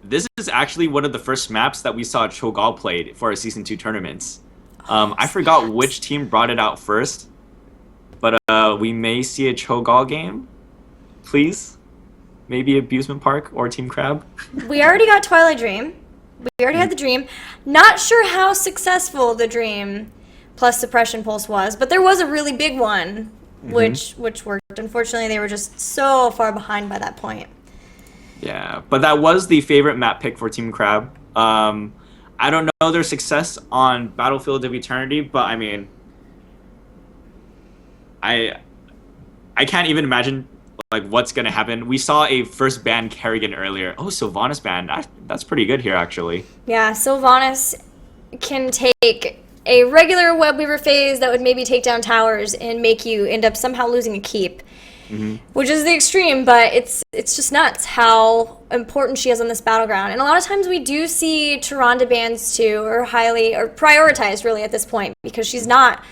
this is actually one of the first maps that we saw Cho'Gall played for our Season 2 tournaments. I forgot which team brought it out first, but we may see a Cho'Gall game, please. Maybe Abusement Park or Team Crab. We already got Twilight Dream. We already had the Dream. Not sure how successful the Dream plus Suppression Pulse was, but there was a really big one, which worked. Unfortunately, they were just so far behind by that point. Yeah, but that was the favorite map pick for Team Crab. I don't know their success on Battlefield of Eternity, but I mean, I can't even imagine like what's gonna happen. We saw a first ban Kerrigan earlier. Oh, Sylvanas ban. That's pretty good here, actually. Yeah, Sylvanas can take a regular web weaver phase that would maybe take down towers and make you end up somehow losing a keep, which is the extreme. But it's just nuts how important she is on this battleground. And a lot of times we do see Tyrande bans too, or prioritized really at this point, because she's not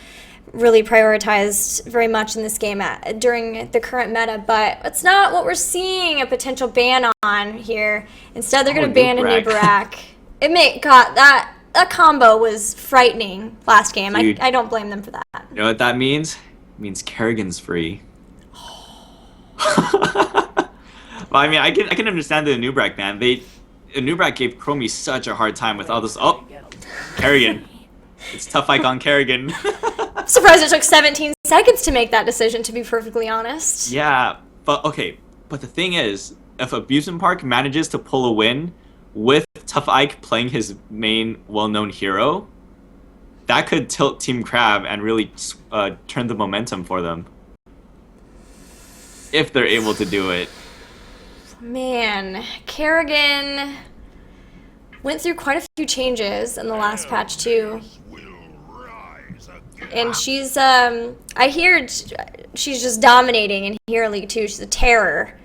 really prioritized very much in this game during the current meta, but it's not what we're seeing a potential ban on here. Instead, they're going to ban a Nubarak. That combo was frightening last game. Dude, I don't blame them for that. You know what that means? It means Kerrigan's free. Well, I mean, I can understand the Nubarak ban. Nubarak gave Chromie such a hard time with all this. Oh, Kerrigan. It's tough icon Kerrigan. I'm surprised it took 17 seconds to make that decision, to be perfectly honest. Yeah, but okay. But the thing is, if Abusement Park manages to pull a win with Tough Ike playing his main well-known hero, that could tilt Team Crab and really turn the momentum for them. If they're able to do it. Man, Kerrigan went through quite a few changes in the last patch too. And she's, I hear she's just dominating in Hero League too. She's a terror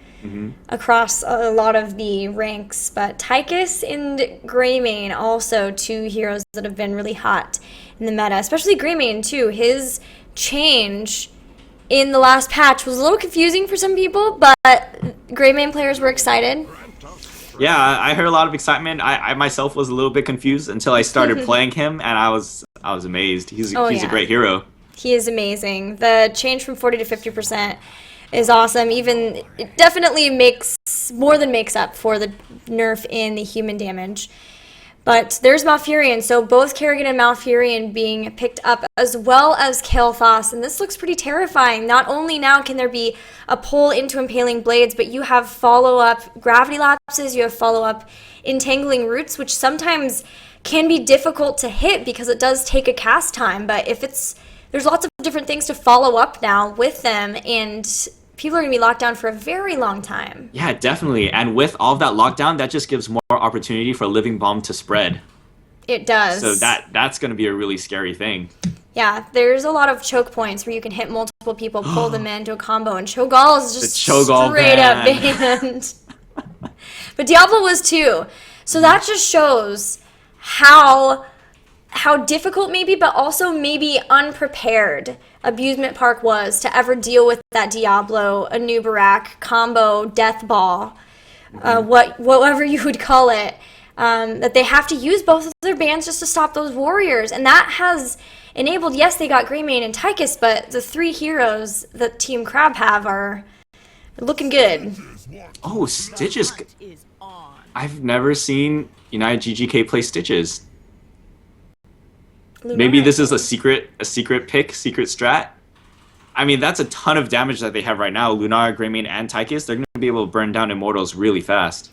across a lot of the ranks. But Tychus and Greymane, also two heroes that have been really hot in the meta, especially Greymane too. His change in the last patch was a little confusing for some people, but Greymane players were excited. Yeah, I heard a lot of excitement. I myself was a little bit confused until I started playing him, and I was amazed. He's a great hero. He is amazing. The change from 40 to 50% is awesome. Even it definitely more than makes up for the nerf in the human damage. But there's Malfurion, so both Kerrigan and Malfurion being picked up, as well as Kael'thas, and this looks pretty terrifying. Not only now can there be a pull into Impaling Blades, but you have follow-up Gravity Lapses, you have follow-up Entangling Roots, which sometimes can be difficult to hit because it does take a cast time, but there's lots of different things to follow up now with them, and people are going to be locked down for a very long time. Yeah, definitely. And with all of that lockdown, that just gives more opportunity for Living Bomb to spread. It does. So that's going to be a really scary thing. Yeah, there's a lot of choke points where you can hit multiple people, pull them into a combo, and Cho'Gall is just straight up banned. But Diablo was too. So that just shows how difficult maybe, but also maybe unprepared Abusement Park was to ever deal with that Diablo, Anubarak, combo, Death Ball, whatever you would call it, that they have to use both of their bans just to stop those warriors. And that has enabled, yes, they got Greymane and Tychus, but the three heroes that Team Crab have are looking good. Oh, Stitches. I've never seen United GGK play Stitches. Lunara. Maybe this is a secret pick, secret strat. I mean, that's a ton of damage that they have right now. Lunara, Greymane, and Tychus, they're going to be able to burn down Immortals really fast.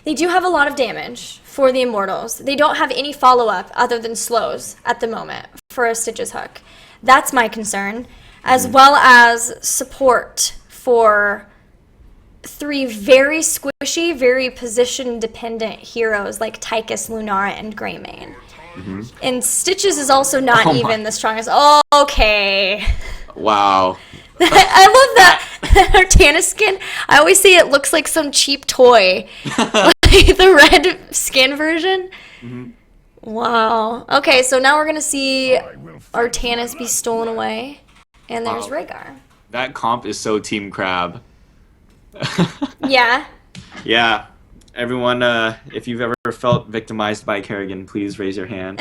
They do have a lot of damage for the Immortals. They don't have any follow-up other than slows at the moment for a Stitches hook. That's my concern, as well as support for three very squishy, very position-dependent heroes like Tychus, Lunara, and Greymane. And Stitches is also not even the strongest. Oh, okay. Wow. I love that Artana skin. I always say it looks like some cheap toy. Like the red skin version. Wow. Okay, so now we're going to see Artanis be stolen away. And there's Rhaegar. That comp is so Team Crab. Yeah. Yeah. Everyone, if you've ever felt victimized by Kerrigan, please raise your hand.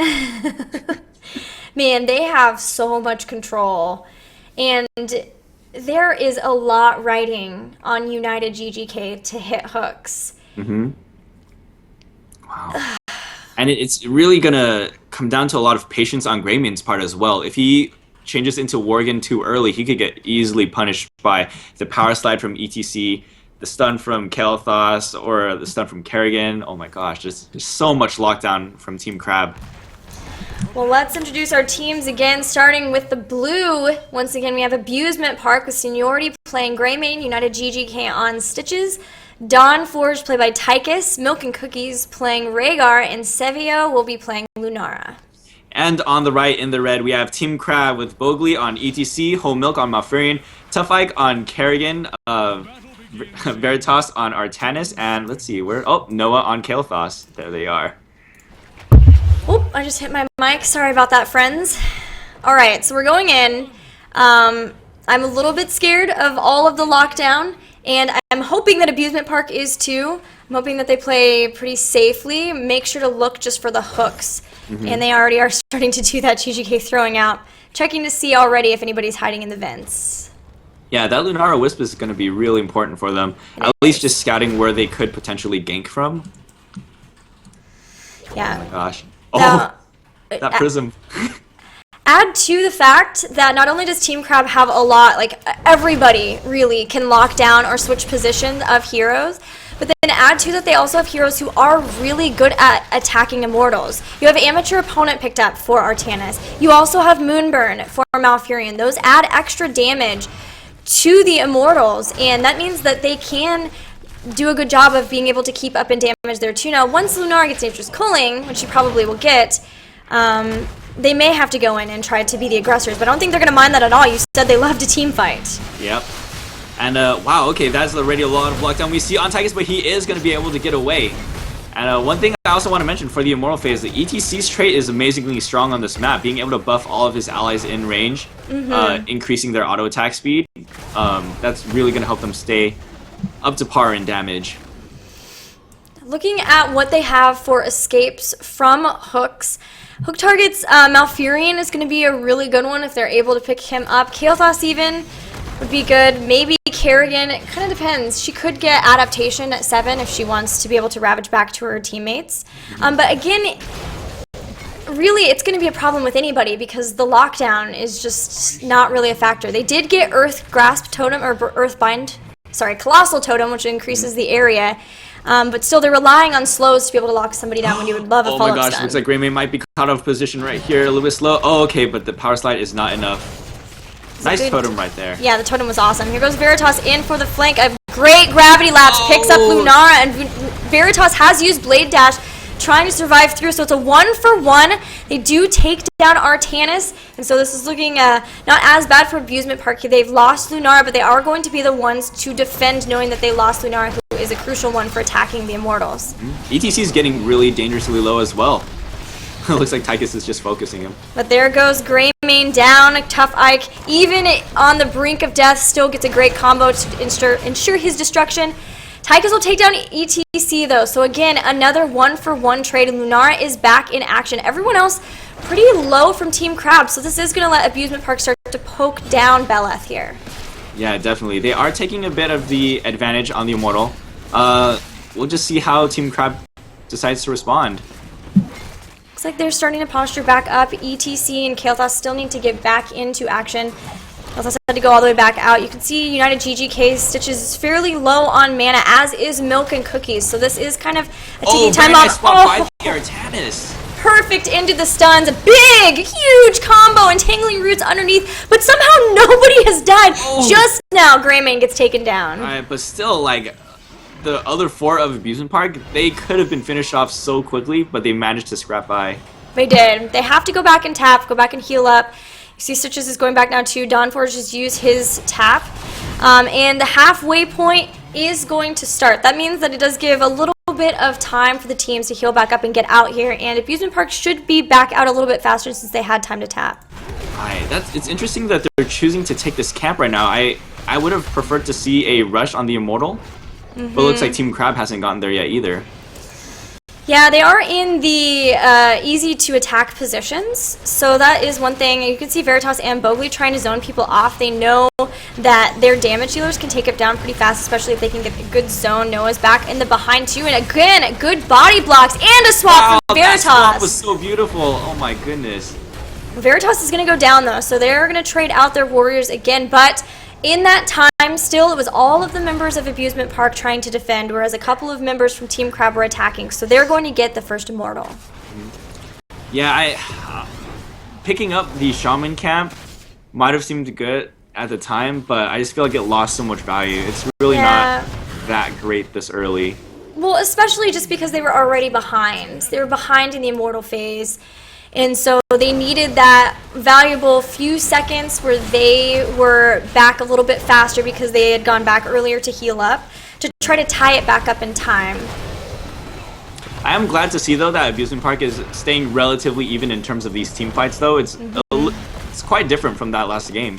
Man, they have so much control. And there is a lot riding on United GGK to hit hooks. Wow. And it's really going to come down to a lot of patience on Greymane's part as well. If he changes into Worgen too early, he could get easily punished by the power slide from ETC, the stun from Kael'thas, or the stun from Kerrigan. Oh my gosh, there's so much lockdown from Team Crab. Well, let's introduce our teams again, starting with the blue. Once again, we have Abusement Park with Seniority playing Greymane, United GGK on Stitches, Dawn Forge played by Tychus, Milk and Cookies playing Rhaegar, and Sevio will be playing Lunara. And on the right, in the red, we have Team Crab with Bogli on ETC, Whole Milk on Malfurion, Tough Ike on Kerrigan, Veritas on Artanis, and let's see, Noah on Kael'thas. There they are. Oop, I just hit my mic. Sorry about that, friends. All right, so we're going in. I'm a little bit scared of all of the lockdown, and I'm hoping that Abusement Park is too. I'm hoping that they play pretty safely. Make sure to look just for the hooks. And they already are starting to do that GGK throwing out. Checking to see already if anybody's hiding in the vents. Yeah, that Lunara Wisp is going to be really important for them. At least just scouting where they could potentially gank from. Yeah. Oh my gosh. Now, that Prism. Add to the fact that not only does Team Crab have a lot, like everybody really can lock down or switch positions of heroes, but then add to that they also have heroes who are really good at attacking Immortals. You have Amateur Opponent picked up for Artanis. You also have Moonburn for Malfurion. Those add extra damage to the Immortals, and that means that they can do a good job of being able to keep up in damage there too. Now, once Lunara gets Nature's Culling, which she probably will get, they may have to go in and try to be the aggressors, but I don't think they're going to mind that at all. You said they love to team fight. Yep. And, wow, okay, that's already a lot of lockdown we see on Tychus, but he is going to be able to get away. And one thing I also want to mention for the Immortal phase, the ETC's trait is amazingly strong on this map, being able to buff all of his allies in range, increasing their auto attack speed. That's really going to help them stay up to par in damage. Looking at what they have for escapes from hooks, hook targets, Malfurion is going to be a really good one if they're able to pick him up. Kael'thas even would be good. Maybe Kerrigan, it kind of depends. She could get adaptation at 7 if she wants to be able to ravage back to her teammates. But again, really it's going to be a problem with anybody because the lockdown is just not really a factor. They did get Earth Grasp Totem, or Colossal Totem, which increases the area. But still, they're relying on slows to be able to lock somebody down when you would love a follow-up stun. Oh my gosh, looks like Greymane might be out of position right here. A little bit slow. Oh, okay, but the power slide is not enough. Nice totem right there. Yeah, the totem was awesome. Here goes Veritas in for the flank. A great gravity lapse picks up Lunara, and Veritas has used Blade Dash, trying to survive through, so it's a 1-for-1. They do take down Artanis, and so this is looking not as bad for Abusement Park. They've lost Lunara, but they are going to be the ones to defend, knowing that they lost Lunara, who is a crucial one for attacking the Immortals. ETC is getting really dangerously low as well. Looks like Tychus is just focusing him. But there goes Greymane down. Tough Ike, even on the brink of death, still gets a great combo to ensure his destruction. Tychus will take down ETC though, so again, another 1-for-1 trade. Lunara is back in action. Everyone else pretty low from Team Crab, so this is going to let Abusement Park start to poke down Beleth here. Yeah, definitely. They are taking a bit of the advantage on the Immortal. We'll just see how Team Crab decides to respond. Looks like they're starting to posture back up. ETC and Kael'thas still need to get back into action. Kael'thas had to go all the way back out. You can see United GGK Stitches is fairly low on mana, as is Milk and Cookies. So this is kind of a ticky time bomb. Artanis. Perfect into the stuns. A big, huge combo, entangling roots underneath, but somehow nobody has died. Just now, Greymane gets taken down. Alright, but still, like, the other 4 of Abusement Park, they could have been finished off so quickly, but they managed to scrap by. They did. They have to go back and tap, go back and heal up. You see Stitches is going back now too. Dawnforge just used his tap. And the halfway point is going to start. That means that it does give a little bit of time for the teams to heal back up and get out here. And Abusement Park should be back out a little bit faster since they had time to tap. Alright, it's interesting that they're choosing to take this camp right now. I would have preferred to see a rush on the Immortal. But it looks like Team Crab hasn't gotten there yet either. Yeah, they are in the easy to attack positions, so that is one thing. You can see Veritas and Bogli trying to zone people off. They know that their damage dealers can take it down pretty fast, especially if they can get a good zone. Noah's back in the behind too, and again, good body blocks and a swap from Veritas. That swap was so beautiful. Oh my goodness. Veritas is going to go down though, so they're going to trade out their warriors again, but in that time, still, it was all of the members of Abusement Park trying to defend, whereas a couple of members from Team Crab were attacking. So they're going to get the first Immortal. Yeah, picking up the Shaman camp might have seemed good at the time, but I just feel like it lost so much value. It's really not that great this early. Well, especially just because they were already behind. They were behind in the Immortal phase. And so they needed that valuable few seconds where they were back a little bit faster because they had gone back earlier to heal up, to try to tie it back up in time. I am glad to see, though, that Abusement Park is staying relatively even in terms of these team fights, though. It's quite different from that last game.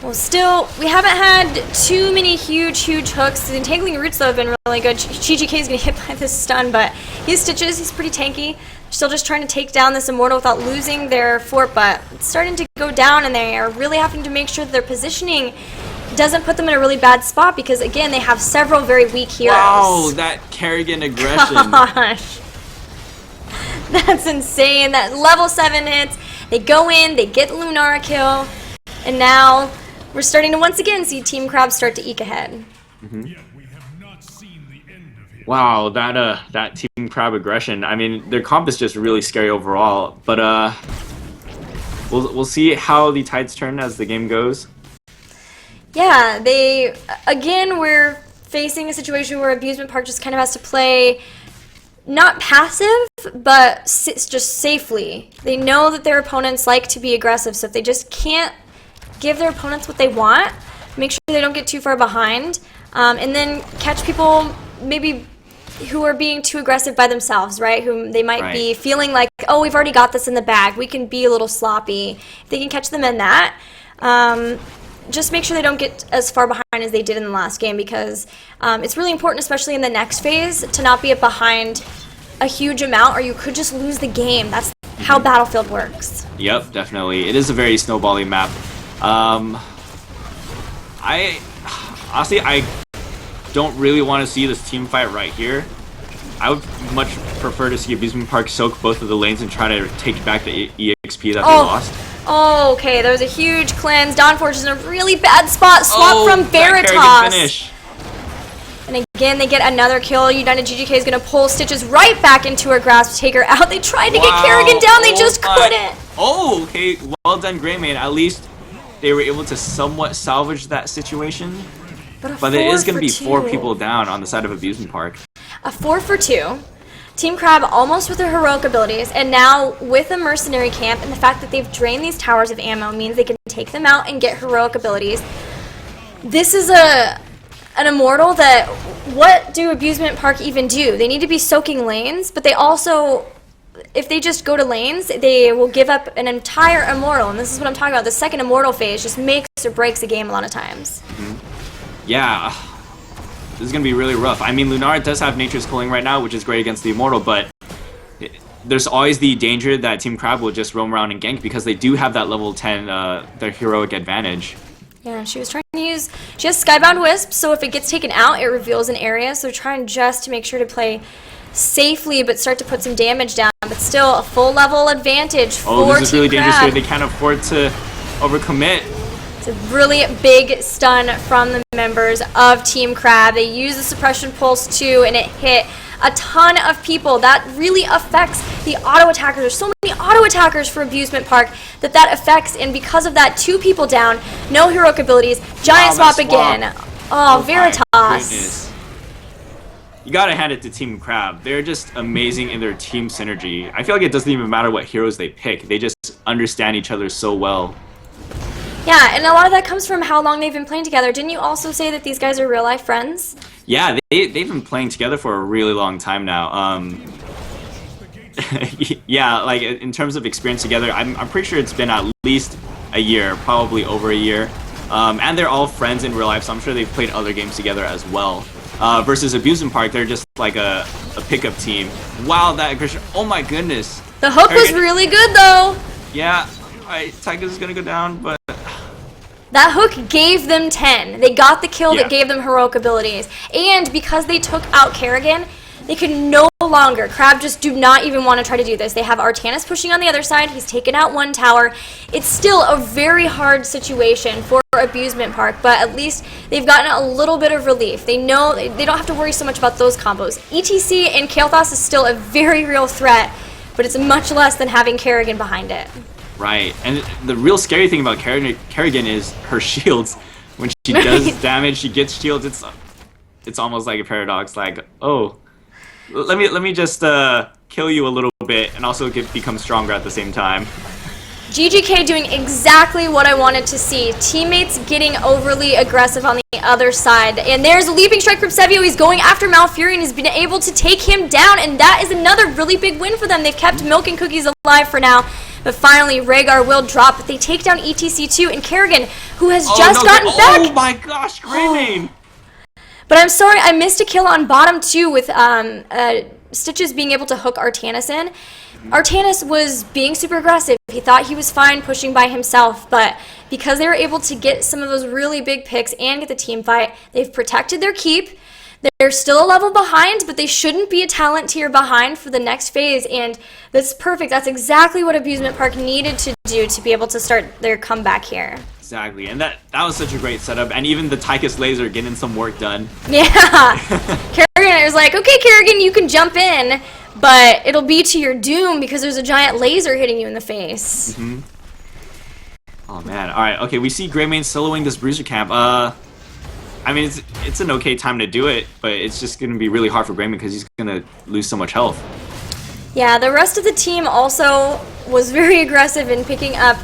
Well, still, we haven't had too many huge hooks. The Entangling Roots, though, have been really good. GGK is going to hit by this stun, but he's Stitches. He's pretty tanky. Still just trying to take down this Immortal without losing their fort, but it's starting to go down, and they are really having to make sure that their positioning doesn't put them in a really bad spot because, again, they have several very weak heroes. Wow, that Kerrigan aggression. Gosh. That's insane. That level 7 hits. They go in, they get the Lunara kill, and now we're starting to once again see Team Crab start to eke ahead. Wow, that Team Crab aggression. I mean, their comp is just really scary overall. But we'll see how the tides turn as the game goes. Yeah, we're facing a situation where Abusement Park just kind of has to play not passive, but just safely. They know that their opponents like to be aggressive, so if they just can't give their opponents what they want, make sure they don't get too far behind, and then catch people maybe who are being too aggressive by themselves, right? Whom they might be feeling like, oh, we've already got this in the bag. We can be a little sloppy. If they can catch them in that, just make sure they don't get as far behind as they did in the last game, because it's really important, especially in the next phase, to not be behind a huge amount, or you could just lose the game. That's how Battlefield works. Yep, definitely. It is a very snowbally map. I honestly, I don't really want to see this team fight right here. I would much prefer to see Abusement Park soak both of the lanes and try to take back the EXP that they lost. Oh, okay, there was a huge cleanse. Dawnforge is in a really bad spot. Swap from Veritas. And again, they get another kill. United GGK is going to pull Stitches right back into her grasp, take her out. They tried to get Kerrigan down, they just couldn't. Oh, okay, well done, Greymane. At least they were able to somewhat salvage that situation. But it is going to be 4 people down on the side of Abusement Park. A 4 for 2. Team Crab almost with their heroic abilities, and now with a mercenary camp, and the fact that they've drained these towers of ammo means they can take them out and get heroic abilities. This is an immortal that, what do Abusement Park even do? They need to be soaking lanes, but they also, if they just go to lanes, they will give up an entire immortal, and this is what I'm talking about. The second immortal phase just makes or breaks the game a lot of times. Yeah, this is going to be really rough. I mean, Lunara does have Nature's Calling right now, which is great against the Immortal, but there's always the danger that Team Crab will just roam around and gank, because they do have that level 10, their heroic advantage. Yeah, she was trying to use, she has Skybound Wisp, so if it gets taken out, it reveals an area, so they're trying just to make sure to play safely, but start to put some damage down, but still a full level advantage for Team Crab. Oh, this is really dangerous here. They can't afford to overcommit. It's a really big stun from the members of Team Crab. They use the suppression pulse too, and it hit a ton of people. That really affects the auto attackers. There's so many auto attackers for Abusement Park that affects, and because of that, 2 people down, no heroic abilities, giant swap again. Oh, Veritas. You gotta hand it to Team Crab. They're just amazing in their team synergy. I feel like it doesn't even matter what heroes they pick. They just understand each other so well. Yeah, and a lot of that comes from how long they've been playing together. Didn't you also say that these guys are real-life friends? Yeah, they've been playing together for a really long time now. Yeah, like in terms of experience together, I'm pretty sure it's been at least a year, probably over a year. And they're all friends in real life, so I'm sure they've played other games together as well. Versus Abusement Park, they're just like a pickup team. Wow, that aggression! Oh my goodness! The hook was really good though. Yeah, alright, Tyga's gonna go down, but that hook gave them 10. They got the kill that gave them heroic abilities. And because they took out Kerrigan, they could no longer. Crab just do not even want to try to do this. They have Artanis pushing on the other side. He's taken out 1 tower. It's still a very hard situation for Abusement Park, but at least they've gotten a little bit of relief. They know they don't have to worry so much about those combos. ETC and Kael'thas is still a very real threat, but it's much less than having Kerrigan behind it. Right, and the real scary thing about Kerrigan is her shields. When she does damage, she gets shields. It's almost like a paradox. Like, oh, let me just kill you a little bit, and also become stronger at the same time. GGK doing exactly what I wanted to see. Teammates getting overly aggressive on the other side. And there's a leaping strike from Sevio. He's going after Malfurion. He's been able to take him down, and that is another really big win for them. They've kept Milk and Cookies alive for now. But finally, Rhaegar will drop, but they take down ETC too, and Kerrigan, who has just gotten back. Oh my gosh, Greymane! But I'm sorry, I missed a kill on bottom too with Stitches being able to hook Artanis in. Artanis was being super aggressive. He thought he was fine pushing by himself, but because they were able to get some of those really big picks and get the team fight, they've protected their keep. They're still a level behind, but they shouldn't be a talent tier behind for the next phase, and that's perfect. That's exactly what Abusement Park needed to do to be able to start their comeback here. Exactly, and that was such a great setup, and even the Tychus laser getting some work done. Yeah, Kerrigan was like, okay, Kerrigan, you can jump in, but it'll be to your doom because there's a giant laser hitting you in the face. Mm-hmm. Oh man, alright, okay, we see Greymane soloing this Bruiser camp. I mean, it's an okay time to do it, but it's just going to be really hard for Greymane because he's going to lose so much health. Yeah, the rest of the team also was very aggressive in picking up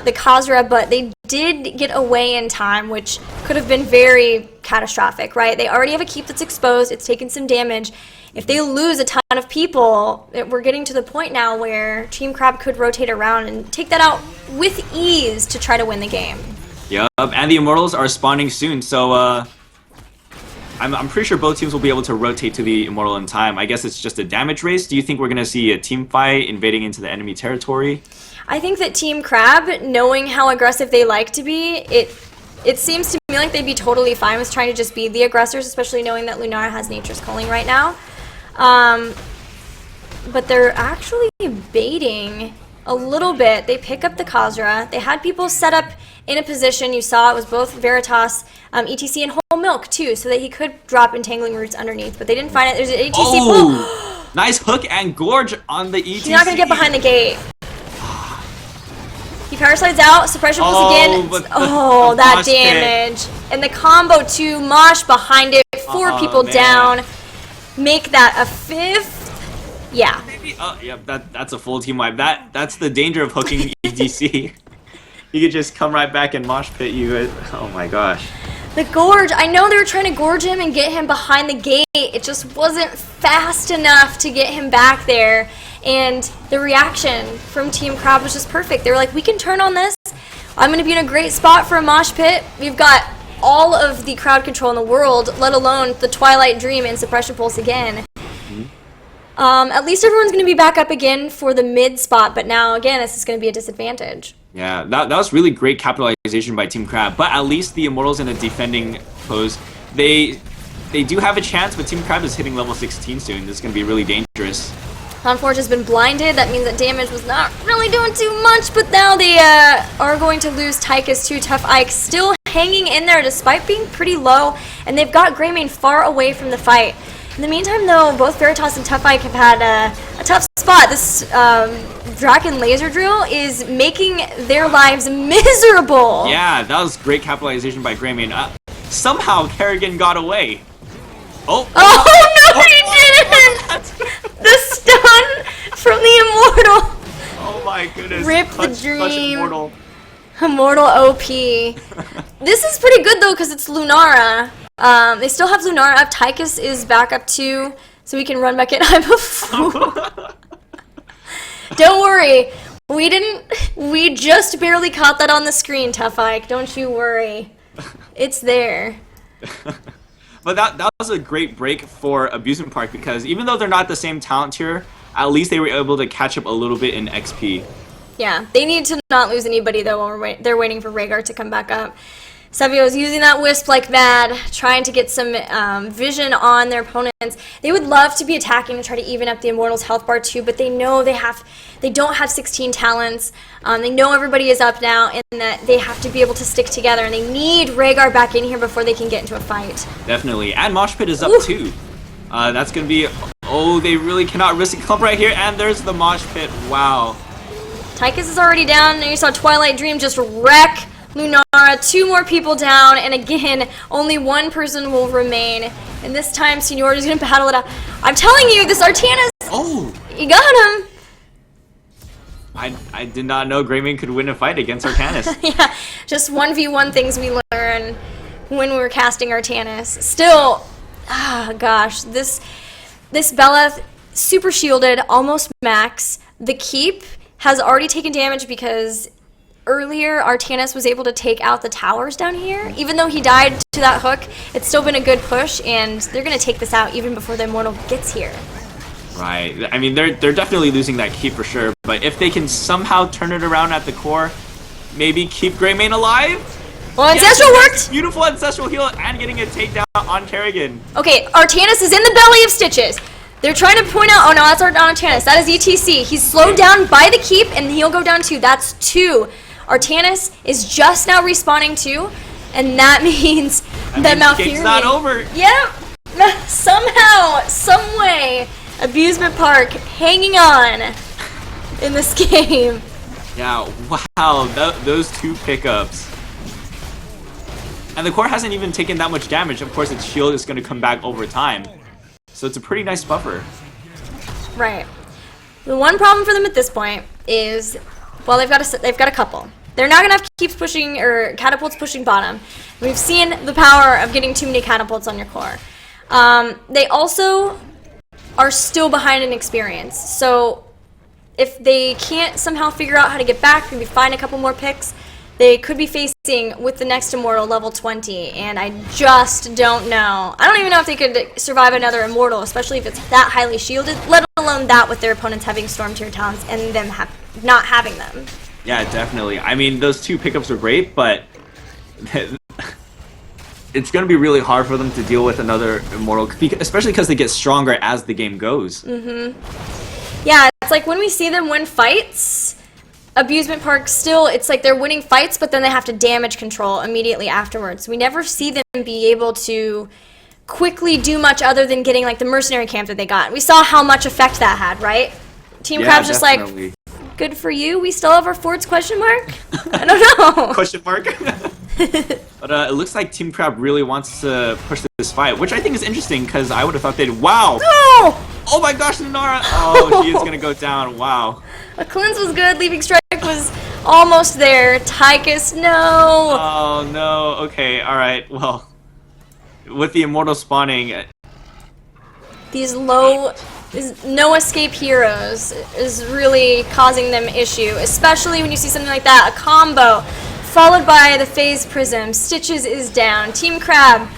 the Khazra, but they did get away in time, which could have been very catastrophic, right? They already have a keep that's exposed. It's taken some damage. If they lose a ton of people, we're getting to the point now where Team Crab could rotate around and take that out with ease to try to win the game. Yup, and the Immortals are spawning soon, so I'm pretty sure both teams will be able to rotate to the Immortal in time. I guess it's just a damage race. Do you think we're going to see a team fight invading into the enemy territory? I think that Team Crab, knowing how aggressive they like to be, it seems to me like they'd be totally fine with trying to just be the aggressors, especially knowing that Lunara has Nature's Calling right now. But they're actually baiting a little bit. They pick up the Khazra. They had people set up in a position. You saw it was both Veritas, ETC, and Whole Milk, too, so that he could drop Entangling Roots underneath. But they didn't find it. There's an ETC. Oh! Nice hook and gorge on the ETC. He's not going to get behind the gate. He power slides out, suppression pulls again. Oh, that damage. And the combo to Mosh behind it, four people down. Make that a fifth. Yeah. Maybe, yeah, that's a full team wipe. That's the danger of hooking EDC. You could just come right back and mosh pit you. Oh my gosh. The gorge. I know they were trying to gorge him and get him behind the gate. It just wasn't fast enough to get him back there. And the reaction from Team Crab was just perfect. They were like, we can turn on this. I'm going to be in a great spot for a mosh pit. We've got all of the crowd control in the world, let alone the Twilight Dream and Suppression Pulse again. At least everyone's going to be back up again for the mid spot, but now, again, this is going to be a disadvantage. Yeah, that was really great capitalization by Team Crab, but at least the Immortals in a defending pose, they do have a chance, but Team Crab is hitting level 16 soon. This is going to be really dangerous. Unforge has been blinded. That means that damage was not really doing too much, but now they are going to lose Tychus too. Tough Ike still hanging in there despite being pretty low, and they've got Greymane far away from the fight. In the meantime, though, both Veritas and Tough Ike have had a tough spot. This Draken Laser Drill is making their lives miserable. Yeah, that was great capitalization by Greymane. Somehow, Kerrigan got away. Oh no, he didn't! The stun from the Immortal. Oh my goodness. Rip the dream. Immortal. Immortal OP. This is pretty good, though, because it's Lunara. They still have Lunara up. Tychus is back up too, so we can run back in. I'm a fool. Don't worry. We just barely caught that on the screen, Tough Ike. Don't you worry. It's there. But that was a great break for Abusement Park because even though they're not the same talent tier, at least they were able to catch up a little bit in XP. Yeah, they need to not lose anybody, though, while they're waiting for Rhaegar to come back up. Savio's using that Wisp like mad, trying to get some vision on their opponents. They would love to be attacking to try to even up the Immortals' health bar too, but they know they don't have 16 talents. They know everybody is up now, and that they have to be able to stick together, and they need Rhaegar back in here before they can get into a fight. Definitely, and Mosh Pit is up too. That's going to be... Oh, they really cannot risk a clump right here, and there's the Mosh Pit. Wow. Tychus is already down, and you saw Twilight Dream just wreck Lunara. 2 more people down, and again, only 1 person will remain. And this time, Seniority is going to battle it out. I'm telling you, this Artanis... Oh! You got him! I did not know Greymane could win a fight against Artanis. Yeah, just 1v1 things we learn when we were casting Artanis. Still, gosh, this Bella, super shielded, almost max. The Keep has already taken damage because earlier Artanis was able to take out the towers down here. Even though he died to that hook, it's still been a good push, and they're going to take this out even before the Immortal gets here. Right. I mean, they're definitely losing that Keep for sure, but if they can somehow turn it around at the core, maybe keep Greymane alive? Well, Ancestral worked! Beautiful Ancestral heal and getting a takedown on Kerrigan. Okay, Artanis is in the belly of Stitches. They're trying to point out, oh no, that's Artanis. That is ETC. He's slowed down by the Keep, and he'll go down 2. That's 2. Artanis is just now respawning too, and that means that Malfurion... not over. Yep. Somehow, some way, Abusement Park hanging on in this game. Yeah, wow, those 2 pickups. And the core hasn't even taken that much damage. Of course, its shield is going to come back over time. So it's a pretty nice buffer. Right. The one problem for them at this point is, well, they've got a couple. They're not gonna have keeps pushing or catapults pushing bottom. We've seen the power of getting too many catapults on your core. They also are still behind in experience. So if they can't somehow figure out how to get back, maybe find a couple more picks, they could be facing with the next Immortal level 20, and I just don't know. I don't even know if they could survive another Immortal, especially if it's that highly shielded, let alone that with their opponents having Storm Tier talents and them not having them. Yeah, definitely. I mean, those two pickups were great, but it's going to be really hard for them to deal with another Immortal, especially because they get stronger as the game goes. Yeah, it's like when we see them win fights, Abusement Park still, it's like they're winning fights, but then they have to damage control immediately afterwards. We never see them be able to quickly do much other than getting like the mercenary camp that they got. We saw how much effect that had, right? Team Crab's just definitely. like, good for you. We still have our forts, question mark? I don't know. Question mark? But it looks like Team Crab really wants to push this fight, which I think is interesting because I would have thought they'd... Wow! No! Oh my gosh, Nara! Oh, she is going to go down. Wow. A cleanse was good. Leaving strike was almost there. Tychus, no! Oh, no. Okay, alright. Well, with the Immortal spawning... These no escape heroes is really causing them issue, especially when you see something like that, a combo followed by the phase prism. Stitches is down. Team Crab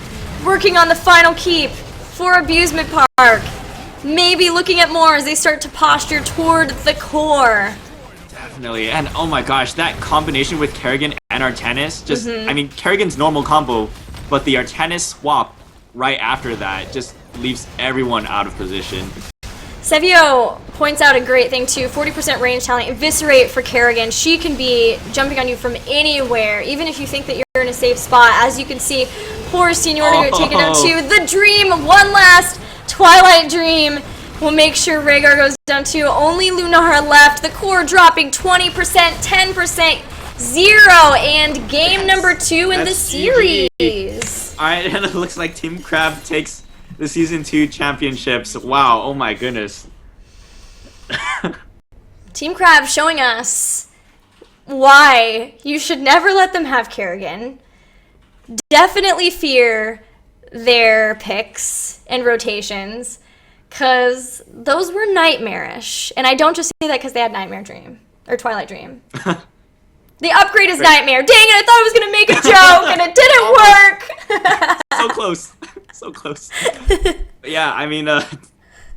working on the final keep for Abusement Park. Maybe looking at more as they start to posture toward the core. Definitely, and oh my gosh, that combination with Kerrigan and Artanis, just, I mean, Kerrigan's normal combo, but the Artanis swap right after that just leaves everyone out of position. Sevio points out a great thing too, 40% range talent, Eviscerate for Kerrigan. She can be jumping on you from anywhere, even if you think that you're in a safe spot. As you can see, poor Senior to get taken down too. The Dream, one last Twilight Dream will make sure Rhaegar goes down too. Only Lunara left, the core dropping 20%, 10%, 0, and game number 2 in the series. Alright, and it looks like Team Crab takes the Season 2 championships. Wow, oh my goodness. Team Crab showing us why you should never let them have Kerrigan. Definitely fear their picks and rotations, because those were nightmarish. And I don't just say that because they had Nightmare Dream, or Twilight Dream. The upgrade is Nightmare. Dang it, I thought I was going to make a joke, and it didn't work! So close. So close. But yeah, I mean,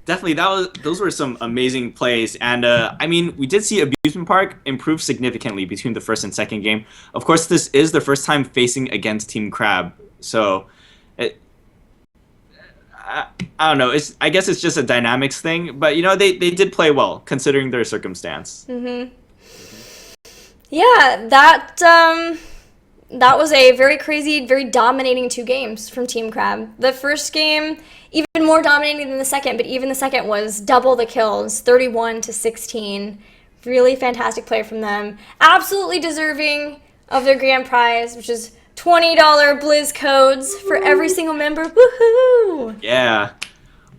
definitely those were some amazing plays, and I mean, we did see Abusement Park improve significantly between the first and second game. Of course, this is the first time facing against Team Crab, so I don't know. I guess it's just a dynamics thing, but you know, they did play well considering their circumstance. Yeah, that was a very crazy, very dominating 2 games from Team Crab. The first game, even more dominating than the second, but even the second was double the kills, 31-16. Really fantastic play from them. Absolutely deserving of their grand prize, which is $20 Blizz codes for every single member. Woohoo! Yeah.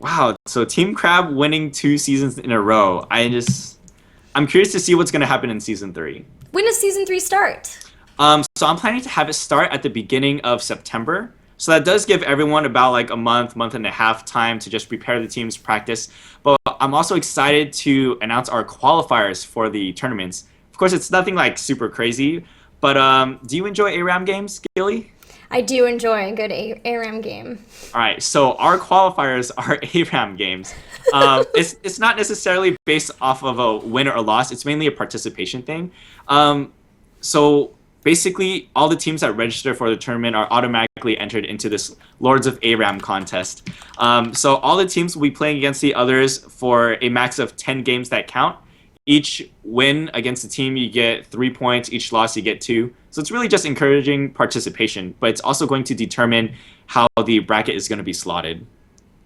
Wow. So Team Crab winning 2 seasons in a row. I'm curious to see what's going to happen in Season 3. When does Season 3 start? So I'm planning to have it start at the beginning of September. So that does give everyone about like a month and a half time to just prepare the teams, practice. But I'm also excited to announce our qualifiers for the tournaments. Of course, it's nothing like super crazy, but do you enjoy ARAM games, Gilly? I do enjoy a good ARAM game. All right, so our qualifiers are ARAM games. It's not necessarily based off of a win or loss. It's mainly a participation thing. So basically, all the teams that register for the tournament are automatically entered into this Lords of ARAM contest. So all the teams will be playing against the others for a max of 10 games that count. Each win against the team, you get 3 points. Each loss, you get 2. So it's really just encouraging participation, but it's also going to determine how the bracket is going to be slotted.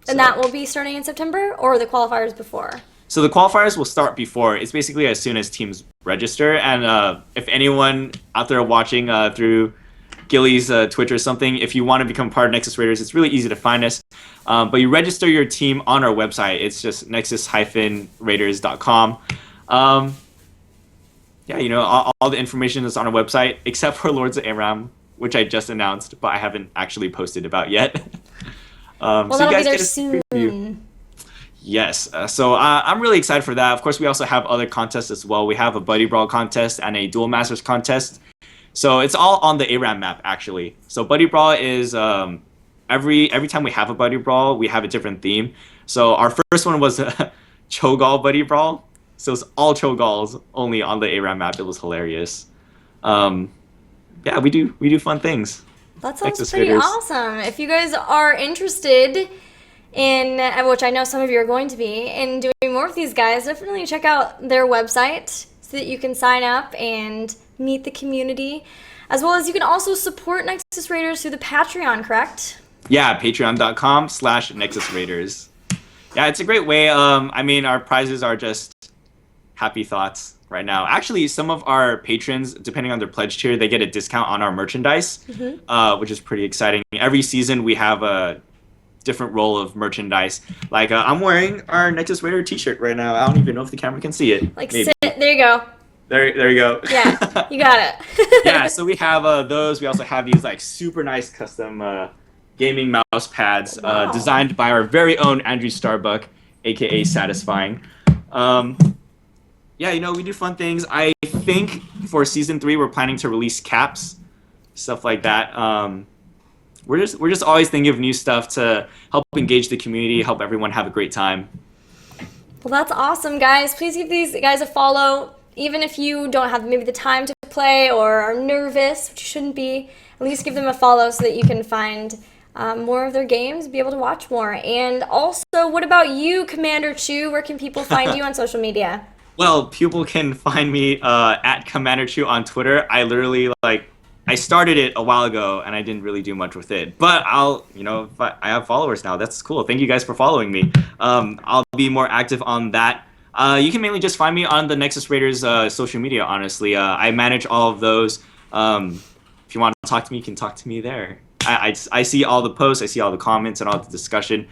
And that will be starting in September, or the qualifiers before? So the qualifiers will start before. It's basically as soon as teams register. And if anyone out there watching through Gilly's Twitch or something. If you want to become part of Nexus Raiders, it's really easy to find us. But you register your team on our website. It's just nexus-raiders.com. Yeah, all the information is on our website, except for Lords of Aram, which I just announced, but I haven't actually posted about yet. Well, so that'll you be guys there get a soon. preview. Yes, so I'm really excited for that. Of course, we also have other contests as well. We have a Buddy Brawl contest and a Duel Masters contest. So it's all on the ARAM map, actually. So Buddy Brawl is every time we have a Buddy Brawl, we have a different theme. So our first one was Cho'Gall Buddy Brawl. So it's all Cho'Galls only on the ARAM map. It was hilarious. Yeah, we do fun things. That sounds Nexus pretty Raiders. awesome. If you guys are interested in, which I know some of you are going to be, in doing more with these guys, definitely check out their website so that you can sign up and meet the community. As well as you can also support Nexus Raiders through the Patreon, correct? Yeah, patreon.com/Nexus Raiders. Yeah, it's a great way. I mean, our prizes are just happy thoughts right now. Actually, some of our patrons, depending on their pledge tier, they get a discount on our merchandise, which is pretty exciting. Every season, we have a different roll of merchandise. Like, I'm wearing our Nexus Raider t-shirt right now. I don't even know if the camera can see it. Like, Maybe. sit. There you go. There you go. Yeah, you got it. Yeah, so we have those. We also have these like super nice custom gaming mouse pads Wow. designed by our very own Andrew Starbuck, aka Satisfying. Yeah, we do fun things. I think for season 3 we're planning to release caps, stuff like that. We're just always thinking of new stuff to help engage the community, help everyone have a great time. Well, that's awesome, guys. Please give these guys a follow. Even if you don't have maybe the time to play or are nervous, which you shouldn't be, at least give them a follow so that you can find more of their games, be able to watch more. And also, what about you, Commander Chu? Where can people find you on social media? Well, people can find me at Commander Chu on Twitter. I literally I started it a while ago and I didn't really do much with it. But I have followers now. That's cool. Thank you guys for following me. I'll be more active on that. You can mainly just find me on the Nexus Raiders social media, honestly. I manage all of those. If you want to talk to me, you can talk to me there. I see all the posts, I see all the comments and all the discussion.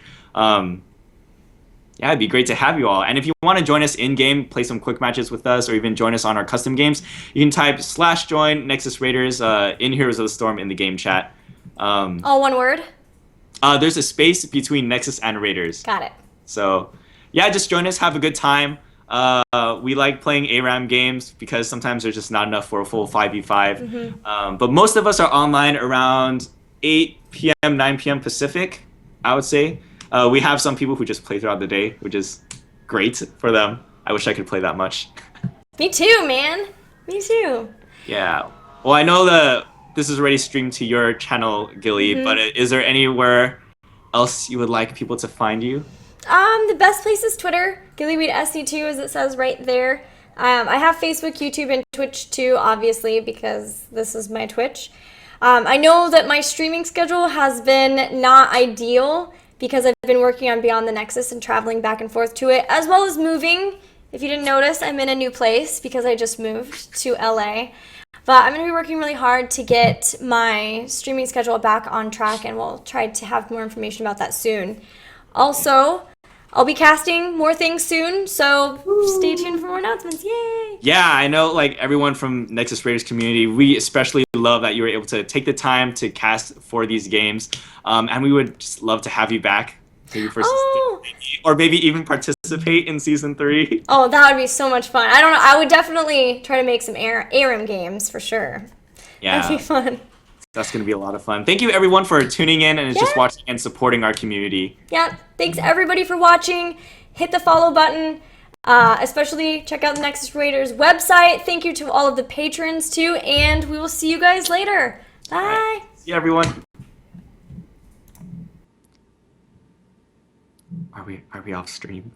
Yeah, it'd be great to have you all. And if you want to join us in-game, play some quick matches with us, or even join us on our custom games, you can type /join Nexus Raiders in Heroes of the Storm in the game chat. All one word? There's a space between Nexus and Raiders. Got it. So, yeah, just join us, have a good time. We like playing ARAM games because sometimes there's just not enough for a full 5v5. But most of us are online around 8 p.m., 9 p.m. Pacific, I would say. We have some people who just play throughout the day, which is great for them. I wish I could play that much. Me too, man. Me too. Yeah. Well, I know that this is already streamed to your channel, Gilly, but is there anywhere else you would like people to find you? The best place is Twitter, GillyWeedSC2, as it says right there. I have Facebook, YouTube, and Twitch too, obviously, because this is my Twitch. I know that my streaming schedule has been not ideal because I've been working on Beyond the Nexus and traveling back and forth to it, as well as moving. If you didn't notice, I'm in a new place because I just moved to LA. But I'm going to be working really hard to get my streaming schedule back on track, and we'll try to have more information about that soon. Also, I'll be casting more things soon, so stay tuned for more announcements. Yay! Yeah, I know everyone from Nexus Raiders community, we especially love that you were able to take the time to cast for these games. And we would just love to have you back. Maybe for season 3, or maybe even participate in season 3. Oh, that would be so much fun. I don't know. I would definitely try to make some ARAM games for sure. Yeah. That'd be fun. That's going to be a lot of fun. Thank you, everyone, for tuning in and just watching and supporting our community. Yeah, thanks everybody for watching. Hit the follow button. Especially check out the Nexus Raiders website. Thank you to all of the patrons too, and we will see you guys later. Bye. Right. See you, everyone. Are we off stream?